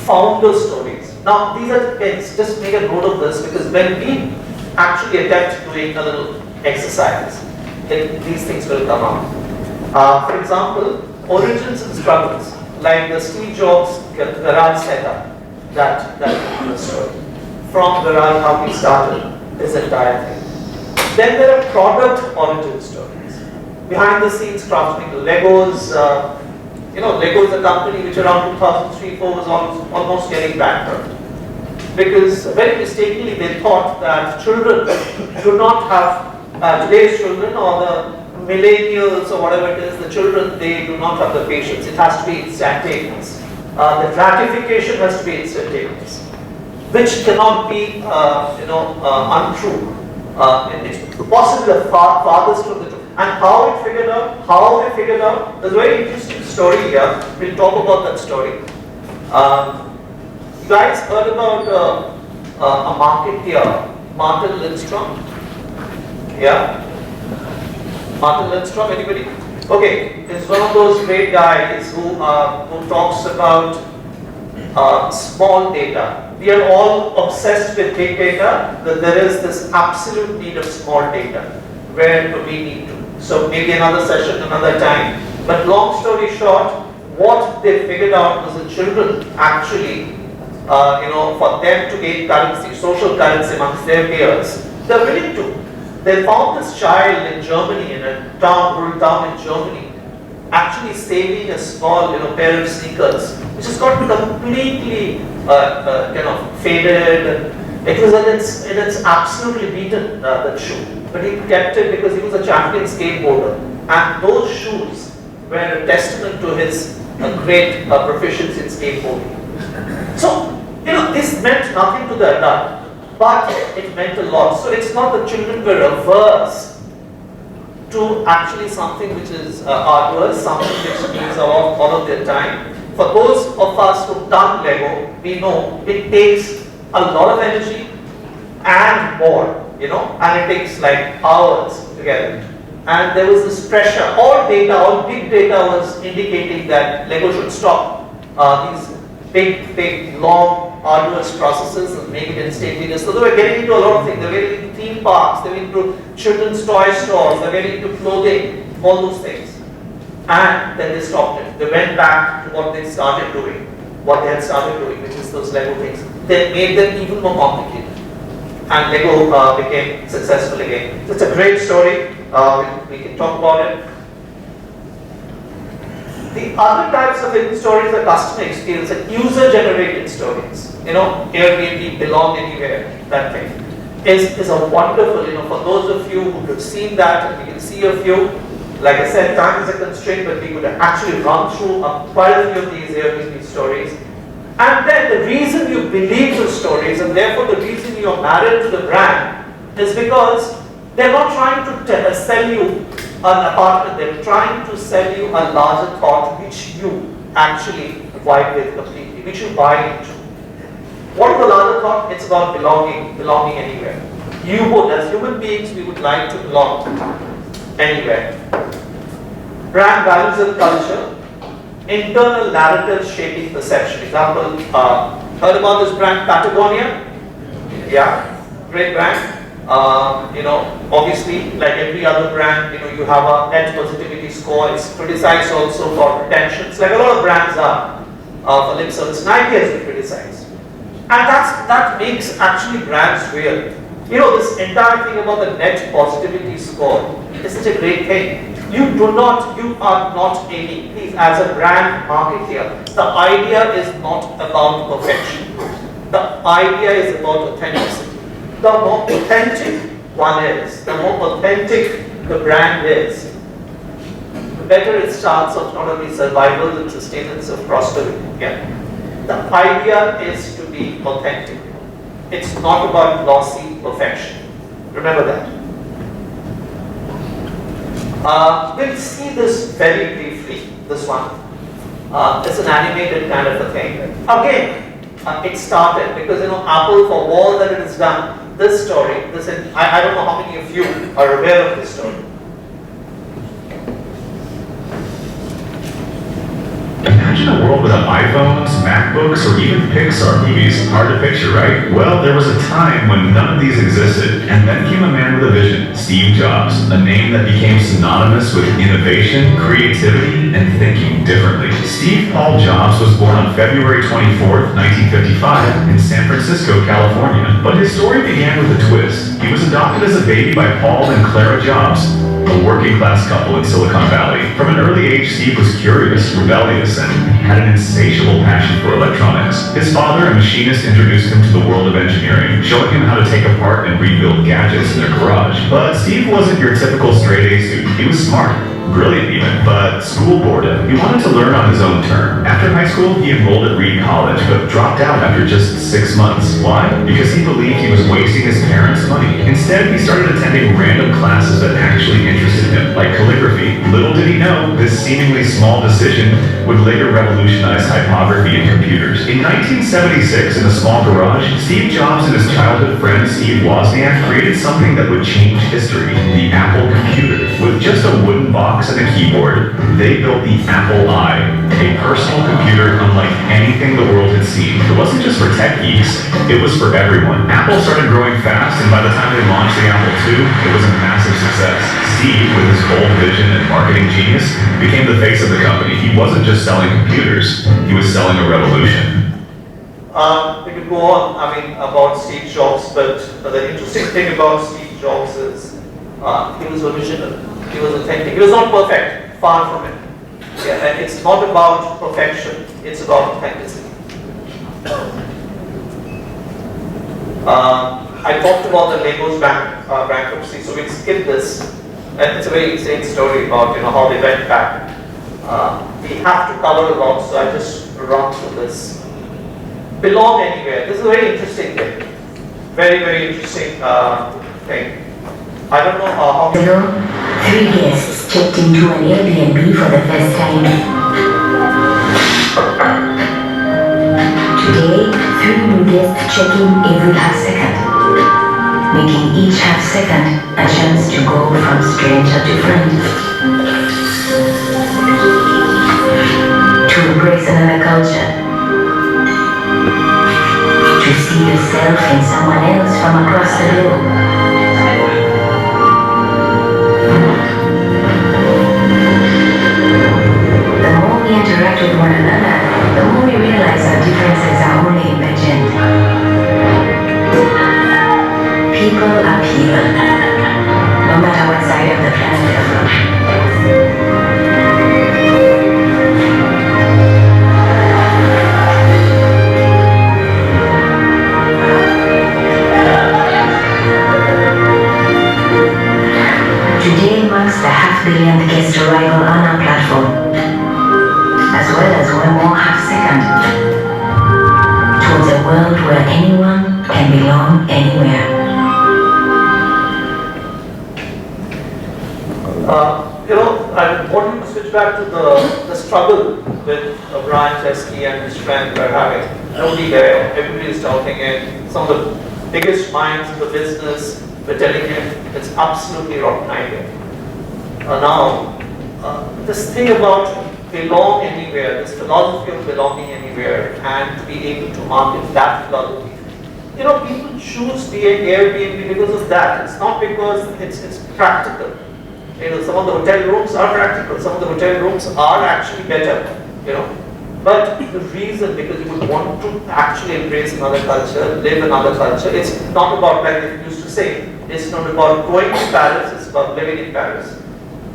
founder stories. Now, these are just make a note of this, because when we actually attempt doing a little exercise, then these things will come up. For example, origins and struggles, like the Steve Jobs garage setup. That story. From garage, how he started this entire thing. Then there are product origin stories. Behind the scenes crafting the Legos. You know, Lego is a company which around 2003-04 was almost getting bankrupt, because very mistakenly they thought that children do not have, today's children or the millennials or whatever it is, the children, they do not have the patience. It has to be instantaneous. The gratification has to be instantaneous, which cannot be, untrue. It's possibly the farthest from the truth. And how they figured out, there's a very interesting story here. We'll talk about that story. You guys heard about a marketeer, Martin Lindstrom? Yeah? Martin Lindstrom, anybody? Okay, he's one of those great guys who talks about small data. We are all obsessed with big data, that there is this absolute need of small data. Where do we need to? So maybe another session, another time. But long story short, what they figured out was that children actually, for them to gain currency, social currency amongst their peers, they're willing to. They found this child in Germany, in a rural town in Germany, actually saving a small, pair of sneakers, which has gotten completely, faded. And it was in its absolutely beaten, that shoe. But he kept it because he was a champion skateboarder, and those shoes were a testament to his great proficiency in skateboarding. So, this meant nothing to the adult, but it meant a lot. So it's not that children were averse to actually something which is arduous, something which needs all of their time. For those of us who've done Lego, we know it takes a lot of energy and more, and it takes like hours together. And there was this pressure, all big data was indicating that Lego should stop these big, long, arduous processes and make it instantaneous. So they were getting into a lot of things. They were getting into theme parks, they were into children's toy stores, they were getting into clothing, all those things. And then they stopped it. They went back to what they had started doing, which is those Lego things. They made them even more complicated. And Lego became successful again. So it's a great story. We can talk about it. The other types of hidden stories are customer experience and user-generated stories. You know, Airbnb, belong anywhere, that thing is a wonderful, you know, for those of you who have seen that, and we can see a few. Like I said, time is a constraint, but we could actually run through quite a few of these Airbnb stories. And then the reason you believe the stories, and therefore the reason you're married to the brand, is because they're not trying to sell you an apartment, they're trying to sell you a larger thought which you actually vibe with completely, which you buy into. What is the larger thought? It's about belonging anywhere. You would, as human beings, we would like to belong anywhere. Brand values and culture, internal narrative shaping perception. Example, heard about this brand Patagonia? Yeah, great brand. You know, obviously, like every other brand, you know, you have a net positivity score. It's criticized also for retention. It's like a lot of brands are for lip service. Nike has been criticized, and that makes actually brands real. You know, this entire thing about the net positivity score is such a great thing. You are not aiming, please, as a brand marketer, the idea is not about perfection. The idea is about authenticity. The more authentic one is, the more authentic the brand is, the better its chance of not only survival and sustenance of prosperity. Yeah? The idea is to be authentic. It's not about glossy perfection. Remember that. We'll see this very briefly, this one. It's an animated kind of a thing. Again, it started because, you know, Apple, for all that it has done, this story, I don't know how many of you are aware of this story. Imagine a world without iPhones, MacBooks, or even Pixar movies. Hard to picture, right? Well, there was a time when none of these existed, and then came a man with a vision, Steve Jobs, a name that became synonymous with innovation, creativity, and thinking differently. Steve Paul Jobs was born on February 24th, 1955, in San Francisco, California. But his story began with a twist. He was adopted as a baby by Paul and Clara Jobs, a working-class couple in Silicon Valley. From an early age, Steve was curious, rebellious, and had an insatiable passion for electronics. His father, a machinist, introduced him to the world of engineering, showing him how to take apart and rebuild gadgets in their garage. But Steve wasn't your typical straight-A student. He was smart, brilliant even, but school bored him. He wanted to learn on his own terms. After high school, he enrolled at Reed College, but dropped out after just 6 months. Why? Because he believed he was wasting his parents' money. Instead, he started attending random classes that actually interested him, like calligraphy. Little did he know, this seemingly small decision would later revolutionize typography and computers. In 1976, in a small garage, Steve Jobs and his childhood friend Steve Wozniak created something that would change history, the Apple computer. With just a wooden box and a keyboard, they built the Apple I, a personal computer unlike anything the world had seen. It wasn't just for tech geeks, it was for everyone. Apple started growing fast, and by the time they launched the Apple II, it was a massive success. Steve, with his bold vision and marketing genius, became the face of the company. He wasn't just selling computers, he was selling a revolution. We could go on, about Steve Jobs, but the interesting thing about Steve Jobs is he was original, he was authentic. He was not perfect, far from it. Yeah, and it's not about perfection, it's about authenticity. I talked about the Legos bankruptcy, so we'll skip this. And it's a very insane story about how they went back. We have to cover a lot, so I just run through this. Belong anywhere. This is a very interesting thing. Very, very interesting thing. I don't know how. Hello, 3 guests checked into an Airbnb for the first time. Today, 3 new guests check in every half second, making each half second a chance to go from stranger to friend. To embrace another culture. To see yourself in someone else from across the globe. The more we interact with one another, the more we realize our differences are only imagined. People are people, no matter what side of the planet they're from. as well as one more half second, towards a world where anyone can belong anywhere. I want you to switch back to the struggle with Brian Chesky and his friend were having. Nobody there, everybody is talking, and some of the biggest minds in the business were telling him it's absolutely rotten idea. Now, this thing about belong anywhere, this philosophy of belonging anywhere, and to be able to market that philosophy. People choose Airbnb because of that. It's not because it's practical. Some of the hotel rooms are practical, some of the hotel rooms are actually better, But the reason, because you would want to actually embrace another culture, live another culture, it's not about, like they used to say, it's not about going to Paris, it's about living in Paris.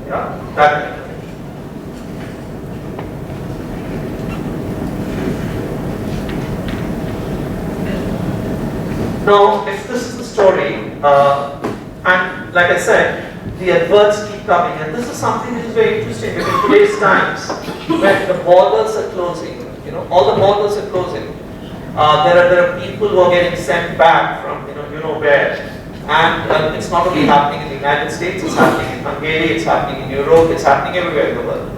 That. Now, if this is the story, and like I said, the adverts keep coming, and this is something which is very interesting because in today's times, when the borders are closing, all the borders are closing, there are people who are getting sent back from where, and it's not only happening in the United States, it's happening in Hungary, it's happening in Europe, it's happening everywhere in the world.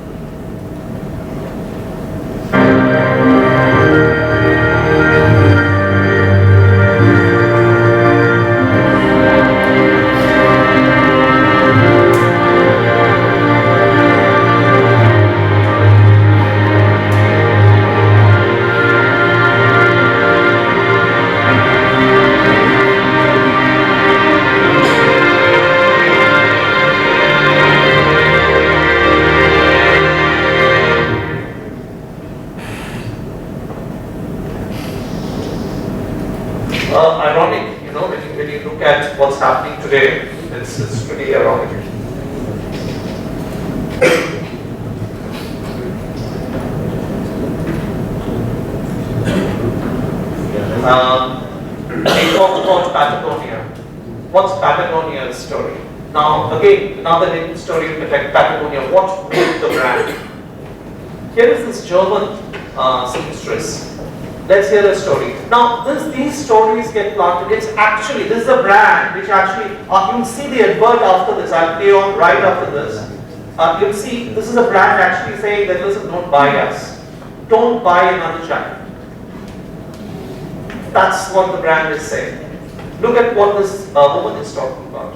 Ironic, when you look at what's happening today, it's pretty ironic. We talked about Patagonia. What's Patagonia's story? Now, again, another hidden story of Patagonia. What made the brand? Here is this German seamstress. Let's hear the story. Now, these stories get planted. This is a brand which actually, you'll see the advert after this. I'll play on right after this. You'll see this is a brand actually saying that, listen, don't buy us. Don't buy another jacket. That's what the brand is saying. Look at what this woman is talking about.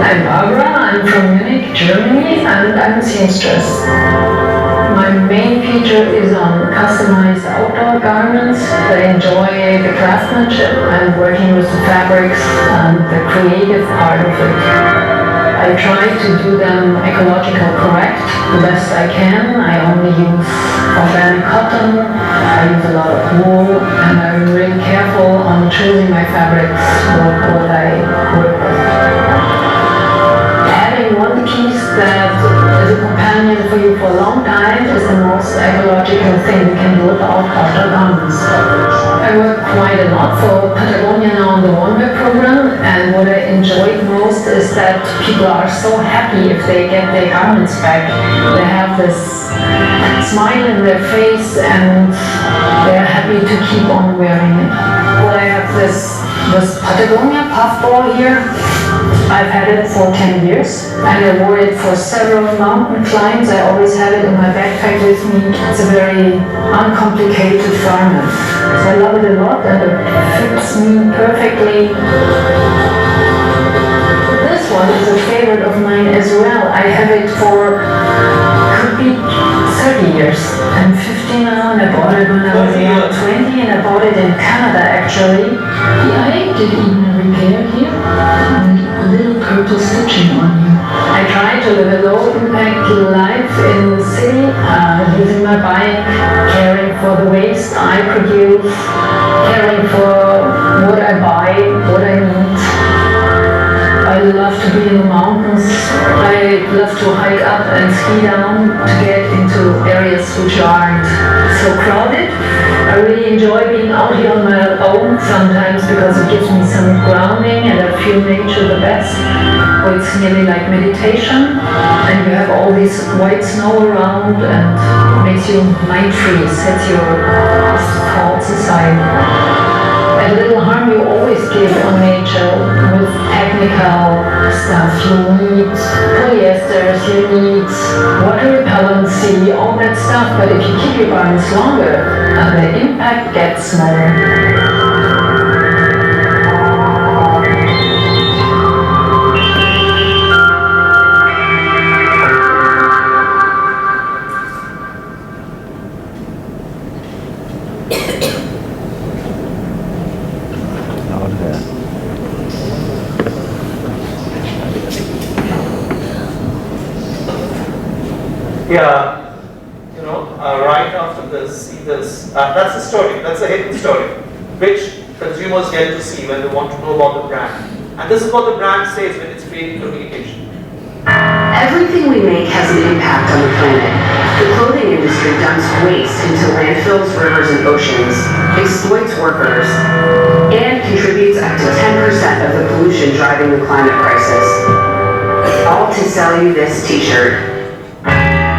I'm Barbara, I'm from Munich, Germany, and I'm a seamstress. My main feature is on customized outdoor garments that enjoy the craftsmanship and working with the fabrics and the creative part of it. I try to do them ecological correct the best I can. I only use organic cotton, I use a lot of wool, and I'm really careful on choosing my fabrics, what I work with. Having one piece that is a companion for you for a long time is the most ecological thing you can do with outdoor garments. I work quite a lot for Patagonia now on the one-way program, and what I enjoyed most is that people are so happy if they get their garments back. They have this smile in their face and they're happy to keep on wearing it. Well, I have this Patagonia puffball here. I've had it for 10 years and I wore it for several mountain climbs. I always have it in my backpack with me. It's a very uncomplicated garment. So I love it a lot and it fits me perfectly. This one is a favorite of mine as well. I have it for, could be 30 years. I'm 50 now and I bought it when I was around 20 and I bought it in Canada actually. I did even a repair here and a little purple stitching on you. I try to live a low impact life in the city, using my bike, caring for the waste I produce, caring for what I buy, what I need. I love to be in the mountains. I love to hike up and ski down to get into areas which aren't so crowded. I really enjoy being out here on my own sometimes because it gives me some grounding and I feel nature the best. Or it's nearly like meditation and you have all this white snow around and makes you mind free, sets your thoughts aside. A little harm you always give on nature with technical stuff. You need polyesters, you need water repellency, all that stuff, but if you keep your garments longer, the impact gets smaller. Yeah, you know, right after this, see this. That's the story. That's a hidden story, which consumers get to see when they want to know about the brand. And this is what the brand says when it's creating communication. Everything we make has an impact on the planet. The clothing industry dumps waste into landfills, rivers, and oceans, exploits workers, and contributes up to 10% of the pollution driving the climate crisis. All to sell you this t-shirt.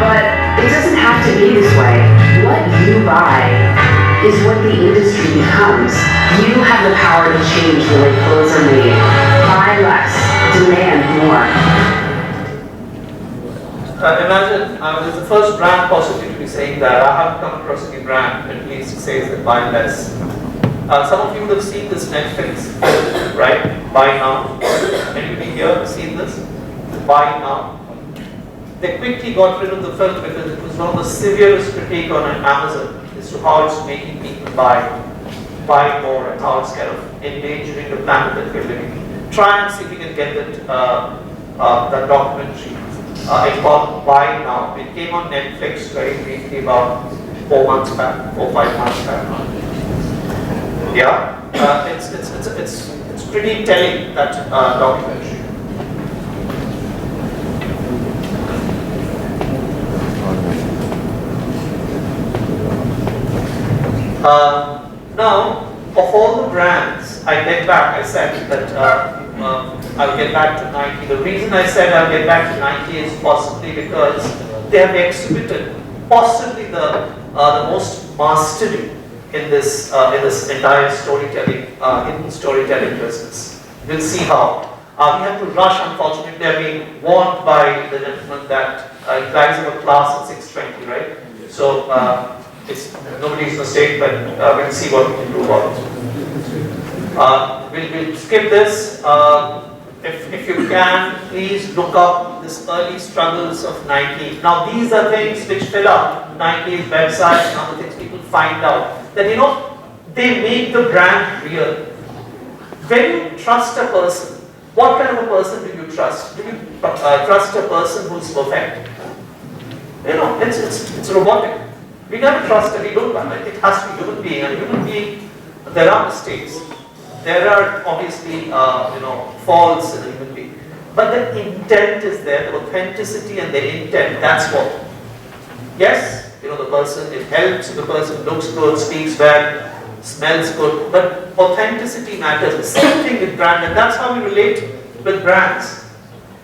But it doesn't have to be this way. What you buy is what the industry becomes. You have the power to change the way clothes are made. Buy less, demand more. Imagine, it's the first brand possibly to be saying that. I haven't come across any brand at least says that buy less. Some of you would have seen this Netflix, right? Buy now. Anybody here have seen this? Buy now. They quickly got rid of the film because it was one of the severest critique on Amazon as to how it's making people buy more and how it's kind of endangering the planet that we're living in. Try and see if you can get that documentary. It's called Buy Now. It came on Netflix very briefly about 4 months back, 4 or 5 months back. Yeah, it's pretty telling, that documentary. Now, of all the brands, I said that I'll get back to Nike. The reason I said I'll get back to Nike is possibly because they have exhibited possibly the most mastery in this entire storytelling, hidden storytelling business. We'll see how. We have to rush, unfortunately. I've been warned by the gentleman that you guys have a class at 6:20, right? So, it's nobody's mistake, but we'll see what we can do about it. We'll skip this. If you can, please look up this early struggles of Nike. Now, these are things which fill up Nike's website and other things. People find out that, you know, they make the brand real. When you trust a person, what kind of a person do you trust? Do you trust a person who's perfect? You know, it's robotic. We never trust it. We don't. It has to be human being. And human being, there are mistakes. There are obviously, faults in a human being. But the intent is there. The authenticity and the intent. That's what. Yes, the person. It helps. The person looks good, speaks well, smells good. But authenticity matters. The same thing with brand, and that's how we relate with brands.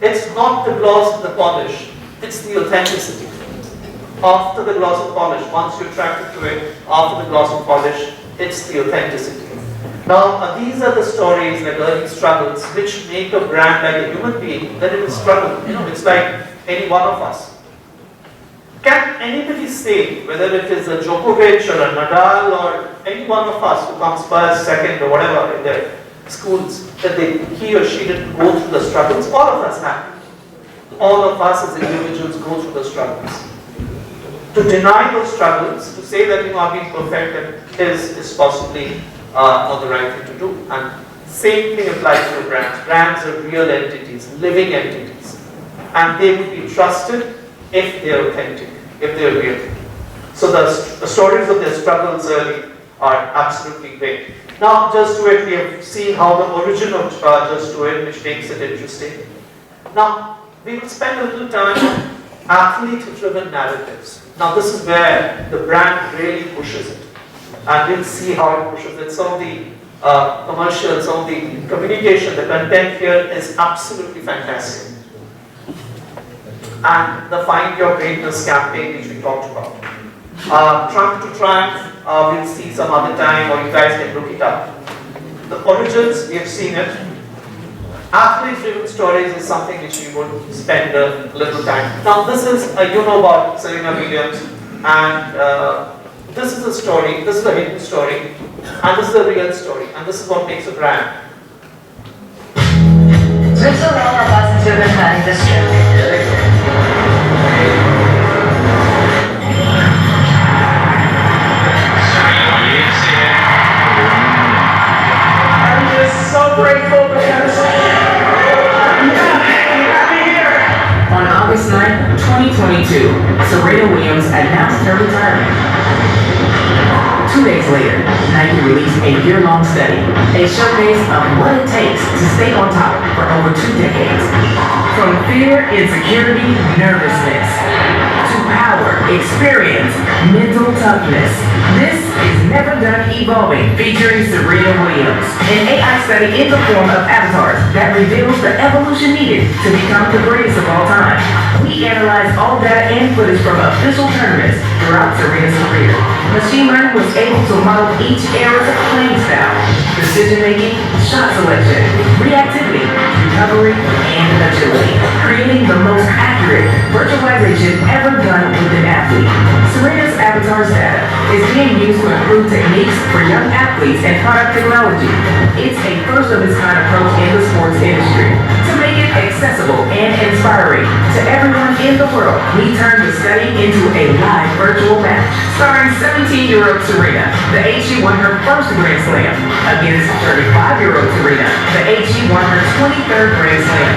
It's not the gloss and the polish. It's the authenticity. After the gloss and polish, once you're attracted to it, after the gloss and polish, it's the authenticity. Now, these are the stories, like early struggles, which make a brand like a human being, that it will struggle. It's like any one of us. Can anybody say, whether it is a Djokovic or a Nadal or any one of us who comes first, second, or whatever in their schools, that he or she didn't go through the struggles? All of us have. All of us as individuals go through the struggles. To deny those struggles, to say that I've been perfect, is possibly not the right thing to do. And same thing applies to brands. Brands are real entities, living entities, and they would be trusted if they are authentic, if they are real. So the stories of their struggles early are absolutely great. Now, Just Do It, we have seen how the origin of Just Do It, which makes it interesting. Now, we will spend a little time on athlete-driven narratives. Now, this is where the brand really pushes it. and we'll see how it pushes it. Some of the commercials, some of the communication, the content here is absolutely fantastic. And the Find Your Greatness campaign which we talked about. Trump to Triumph, we'll see some other time, or you guys can look it up. The origins, we have seen it. Athlete-driven stories is something which we would spend a little time. Now this is, you know about Serena Williams, and this is a story, this is a hidden story, and this is a real story, and this is what makes a brand. There's a lot of us into the planning district. I'm just so grateful because On August 9th, 2022, Serena Williams announced her retirement. 2 days later, Nike released a year-long study, a showcase of what it takes to stay on top for over 2 decades. From fear, insecurity, nervousness, to power, experience, mental toughness. This is Never Done Evolving, featuring Serena Williams, an AI study in the form of avatars that reveals the evolution needed to become the greatest of all time. We analyzed all data and footage from official tournaments throughout Serena's career. Machine learning was able to model each era's playing style, decision-making, shot selection, reactivity, recovery, and agility, creating the most accurate virtualization ever done with an athlete. Serena's avatar's data is being used to improve techniques for young athletes and product technology. It's a first-of-its-kind approach in the sports industry. To make it accessible and inspiring to everyone in the world, we turned the study into a live virtual match. Starring 17-year-old Serena, the age she won her first Grand Slam, against 35-year-old Serena, the age she won her 23rd Grand Slam.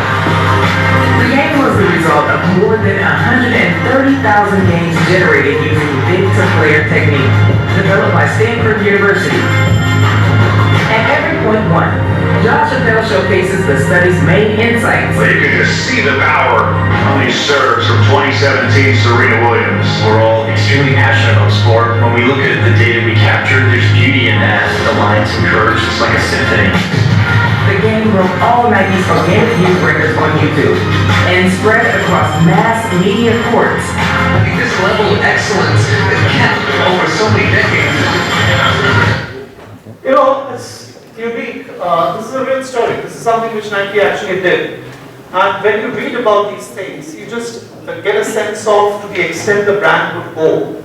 The game was the result of more than 130,000 games generated using bid-to-player technique, developed by Stanford University. At every point one, Josh Chappelle showcases the study's main insights. Well, you can just see the power on these serves from 2017 Serena Williams. We're all extremely passionate about sport. When we look at the data we captured, there's beauty in that. The lines and curves, it's like a symphony. The game broke all Nike's organic view records on YouTube and spread across mass media courts. I think this level of excellence is kept over so many decades. You know, it's unique. This is a real story. This is something which Nike actually did. And when you read about these things, you just get a sense of to the extent the brand would go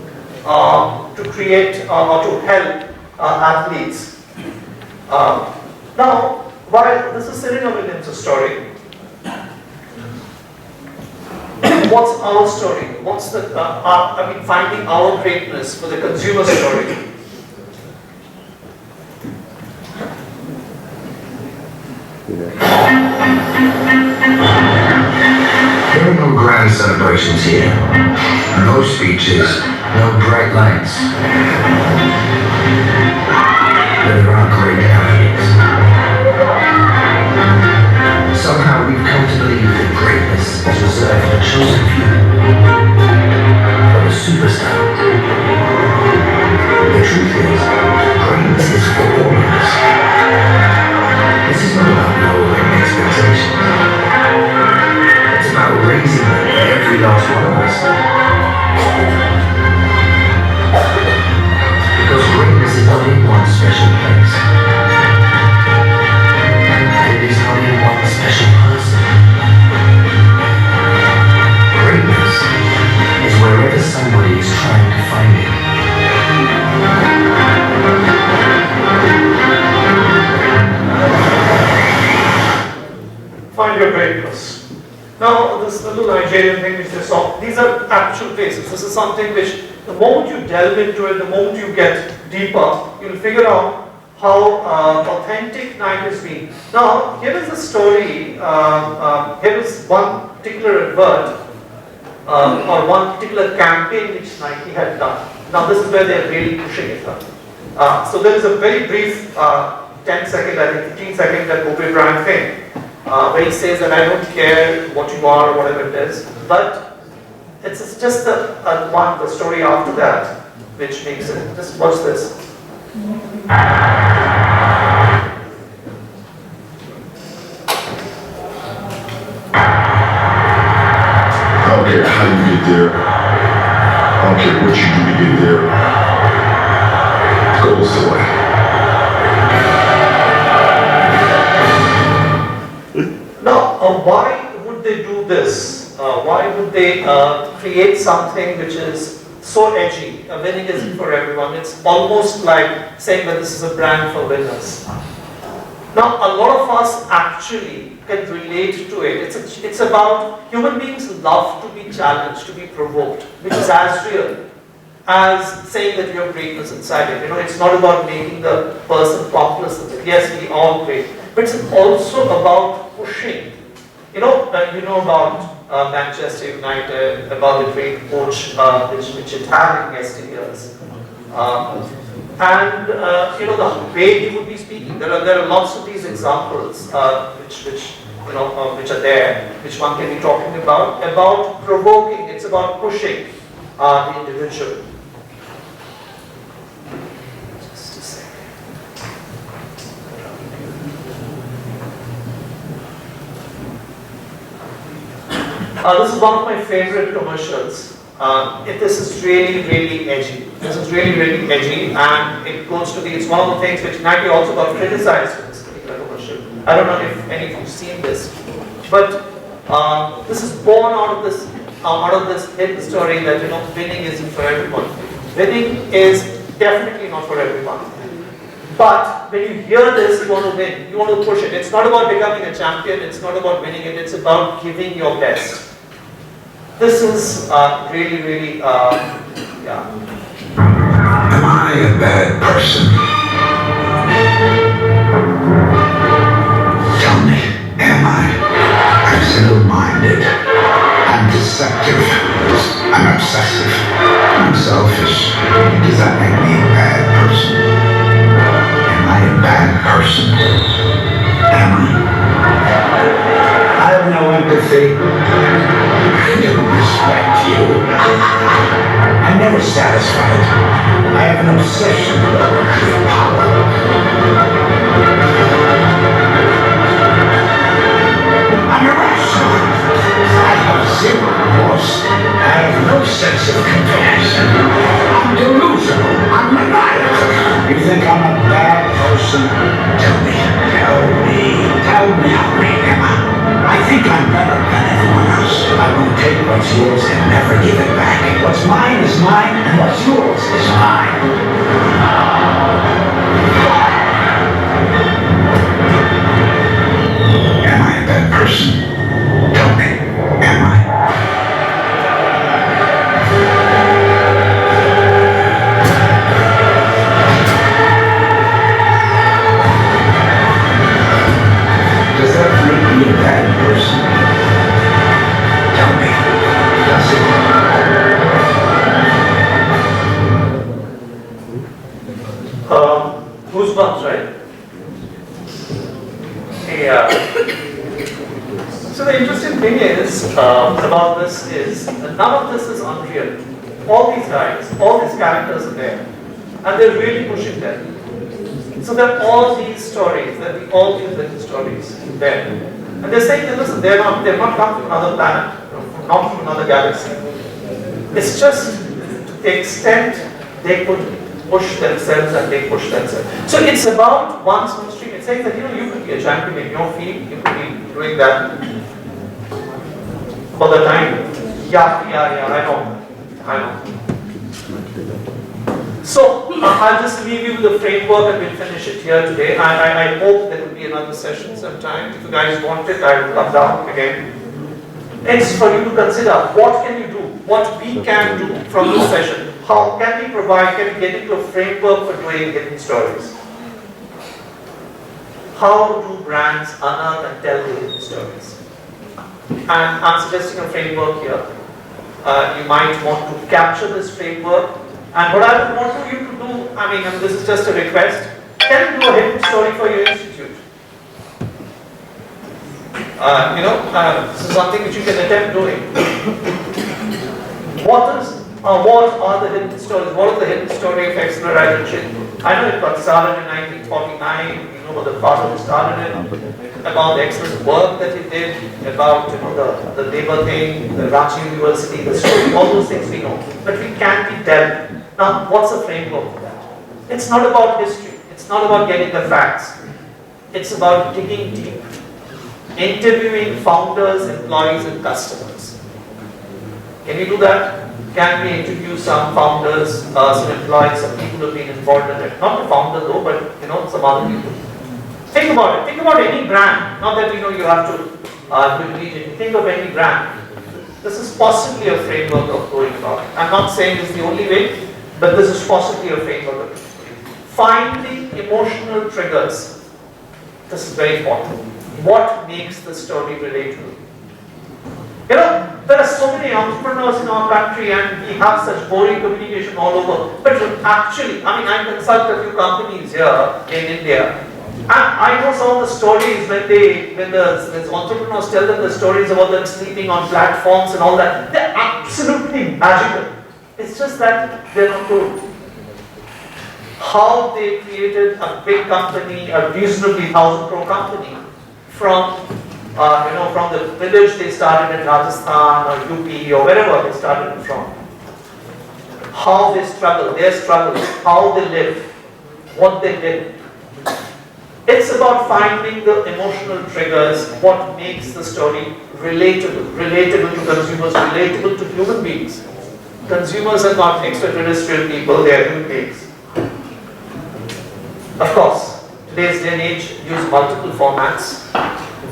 to create or to help athletes. Now, while this is Serena Williams' story, what's our story? What's the, finding our greatness for the consumer story? There are no grand celebrations here, no speeches, no bright lights. But there are great athletes. Somehow we've come to believe that greatness is reserved for the chosen few, for the superstars. The truth is, greatness is for all of us. This is not about lowering expectations. It's about raising every last one of us. Because greatness is not in one special place. And it is not in one special person. Greatness is wherever somebody is trying to find it. Find your greatness. Now, this little Nigerian thing which they saw, these are actual cases. This is something which, the moment you delve into it, the moment you get deeper, you'll figure out how authentic Nike has been. Now, here is a story, here is one particular advert, or one particular campaign which Nike had done. Now, this is where they're really pushing it up. So there is a very brief 10-second, I think 15-second that Kobe Bryant thing. Where he says that I don't care what you are or whatever it is, but it's just the story after that which makes it. Just watch this. I don't care how you get there. I don't care what you do to get there. Goals the way. Now, why would they do this? Why would they create something which is so edgy? Winning isn't for everyone. It's almost like saying that this is a brand for winners. Now, a lot of us actually can relate to it. It's about human beings love to be challenged, to be provoked, which is as real as saying that you have greatness inside it. You know, it's not about making the person populous. Yes, we all great, but it's also about pushing. You know about Manchester United, about the great coach which it had in yesteryears. And the way he would be speaking. There are lots of these examples which are there, which one can be talking about provoking. It's about pushing the individual. Just a second. This is one of my favorite commercials. This is really edgy. This is really edgy, and it goes to it's one of the things which Nike also got criticized for this particular commercial. I don't know if any of you've seen this, but this is born out of this hidden story that winning isn't for everyone. Winning is definitely not for everyone. But when you hear this, you want to win. You want to push it. It's not about becoming a champion. It's not about winning it. It's about giving your best. This is really, yeah. Am I a bad person? Tell me, am I? I'm single-minded. I'm deceptive. I'm obsessive. I'm selfish. Does that make me a bad person? Am I a bad person? Am I? I have no empathy. I don't respect you. I'm never satisfied. I have an obsession with power. I'm irrational. I have zero remorse. I have no sense of compassion. I'm delusional. I'm maniacal. You think I'm a bad person? Tell me. Tell me how I am. I think I'm better than everyone else. I won't take what's yours and never give it back. What's mine is mine, and what's yours is mine. Am I a bad person? Tell me, am I? Does that make me a bad person? Tell me, does it? Goosebumps, right? Yeah. So the interesting thing is about this is that none of this is unreal. All these guys, all these characters are there, and they're really pushing them. So there are all these stories, all these little stories there, and they're saying that listen, they're not come from another planet, not from another galaxy. It's just to the extent they could push themselves and they push themselves. So it's about one stream. It says that you could be a champion in your field, you could be doing that for the time. Yeah, I know. So I'll just leave you with the framework and we'll finish it here today. I hope there will be another session sometime. If you guys want it, I will come down again. It's for you to consider what can you do, what we can do from this session. How can we get into a framework for doing hidden stories? How do brands unearth and tell the hidden stories? And I'm suggesting a framework here. You might want to capture this framework. And what I would want you to do, I mean, this is just a request, can you do a hidden story for your institute? This is something which you can attempt doing. What are the hidden stories? What is the hidden story of XLRI? I know it got started in 1949, you know the father who started it, about the excellent work that he did, about the labor thing, the Ranchi University, the story, all those things we know. But we can't be dealt. Now, what's the framework for that? It's not about history. It's not about getting the facts. It's about digging deep, interviewing founders, employees, and customers. Can we do that? Can we interview some founders, some employees, some people who have been involved in it? Not the founder though, but some other people. Think about it. Think about any brand. Not that you have to believe it. Think of any brand. This is possibly a framework of going about it. I'm not saying this is the only way, but this is possibly a framework of it. Finding emotional triggers. This is very important. What makes the story relatable? There are so many entrepreneurs in our country and we have such boring communication all over. But actually, I consult a few companies here in India. And I know some of the stories when the entrepreneurs tell them the stories about them sleeping on platforms and all that. They're absolutely magical. It's just that they're not told. How they created a big company, a reasonably 1,000 crore company from the village they started in Rajasthan or UP or wherever they started from. How they struggled, their struggles, how they lived, what they did. It's about finding the emotional triggers, what makes the story relatable to consumers, relatable to human beings. Consumers are not extraterrestrial people, they are human beings. Of course, today's day and age use multiple formats.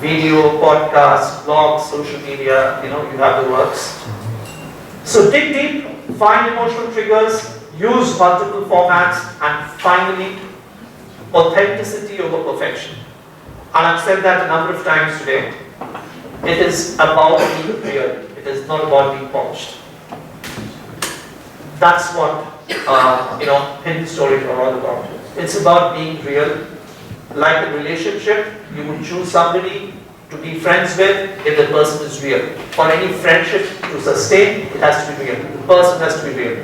Video, podcast, blogs, social media, you have the works. So dig deep, find emotional triggers, use multiple formats, and finally, authenticity over perfection. And I've said that a number of times today. It is about being real. It is not about being polished. That's what, hidden stories are all about. It's about being real. Like a relationship, you would choose somebody to be friends with if the person is real. For any friendship to sustain, it has to be real. The person has to be real.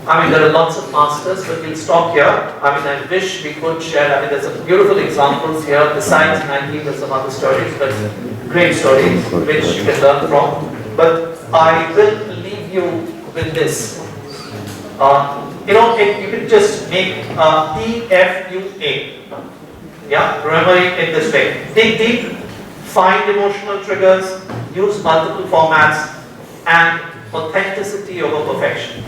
There are lots of masters, but we'll stop here. I wish we could share. There's some beautiful examples here. Besides Nike, there's some other stories, but great stories which you can learn from. But I will leave you with this. You can just make PFUA. Yeah, remember it this way. Dig deep, find emotional triggers, use multiple formats, and authenticity over perfection.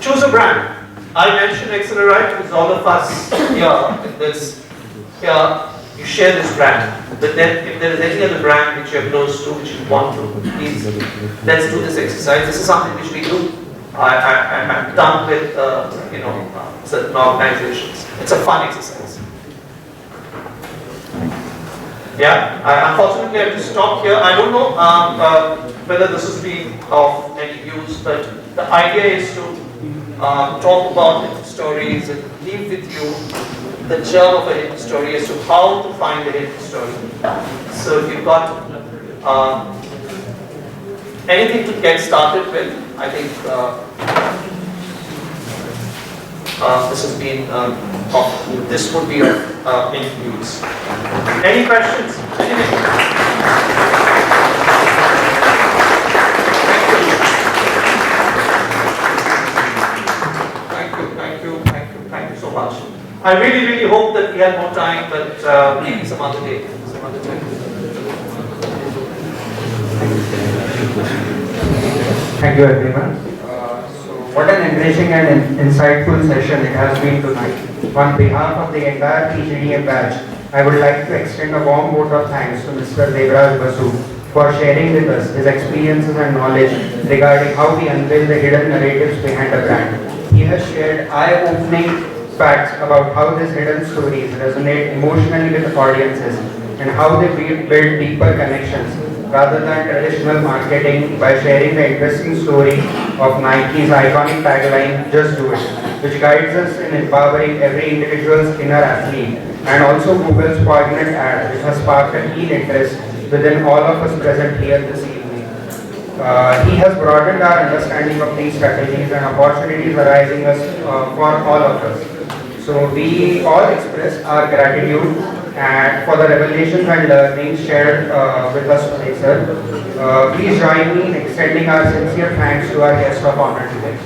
Choose a brand. I mentioned XLRI because all of us here in this, you share this brand. But then if there is any other brand which you're close to, which you want to, please, let's do this exercise. This is something which we do. I'm done with certain organizations. It's a fun exercise. Yeah, unfortunately I have to stop here. I don't know whether this has been of any use, but the idea is to talk about hidden stories and leave with you the germ of a hidden story as to how to find a hidden story. So if you've got anything to get started with, I think this has been this would be in use. Any questions? Anything? Thank you so much. I really hope that we had more time, but maybe some other day, some other time. Thank you everyone. What an enriching and insightful session it has been tonight. On behalf of the entire PGDM batch, I would like to extend a warm vote of thanks to Mr. Devraj Basu for sharing with us his experiences and knowledge regarding how we unveil the hidden narratives behind a brand. He has shared eye-opening facts about how these hidden stories resonate emotionally with audiences and how they build deeper connections rather than traditional marketing by sharing the interesting story of Nike's iconic tagline, "Just Do It," which guides us in empowering every individual's inner athlete, and also Google's poignant ad, which has sparked a keen interest within all of us present here this evening. He has broadened our understanding of these strategies and opportunities arising for all of us. So we all express our gratitude and for the revelations and learnings shared with us today, sir. Please join me in extending our sincere thanks to our guest of honor today.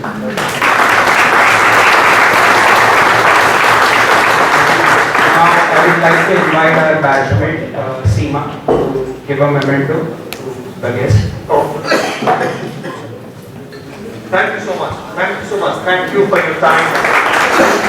Now I would like to invite our batchmate Seema to give a memento to the guest. Thank you so much. Thank you so much. Thank you for your time.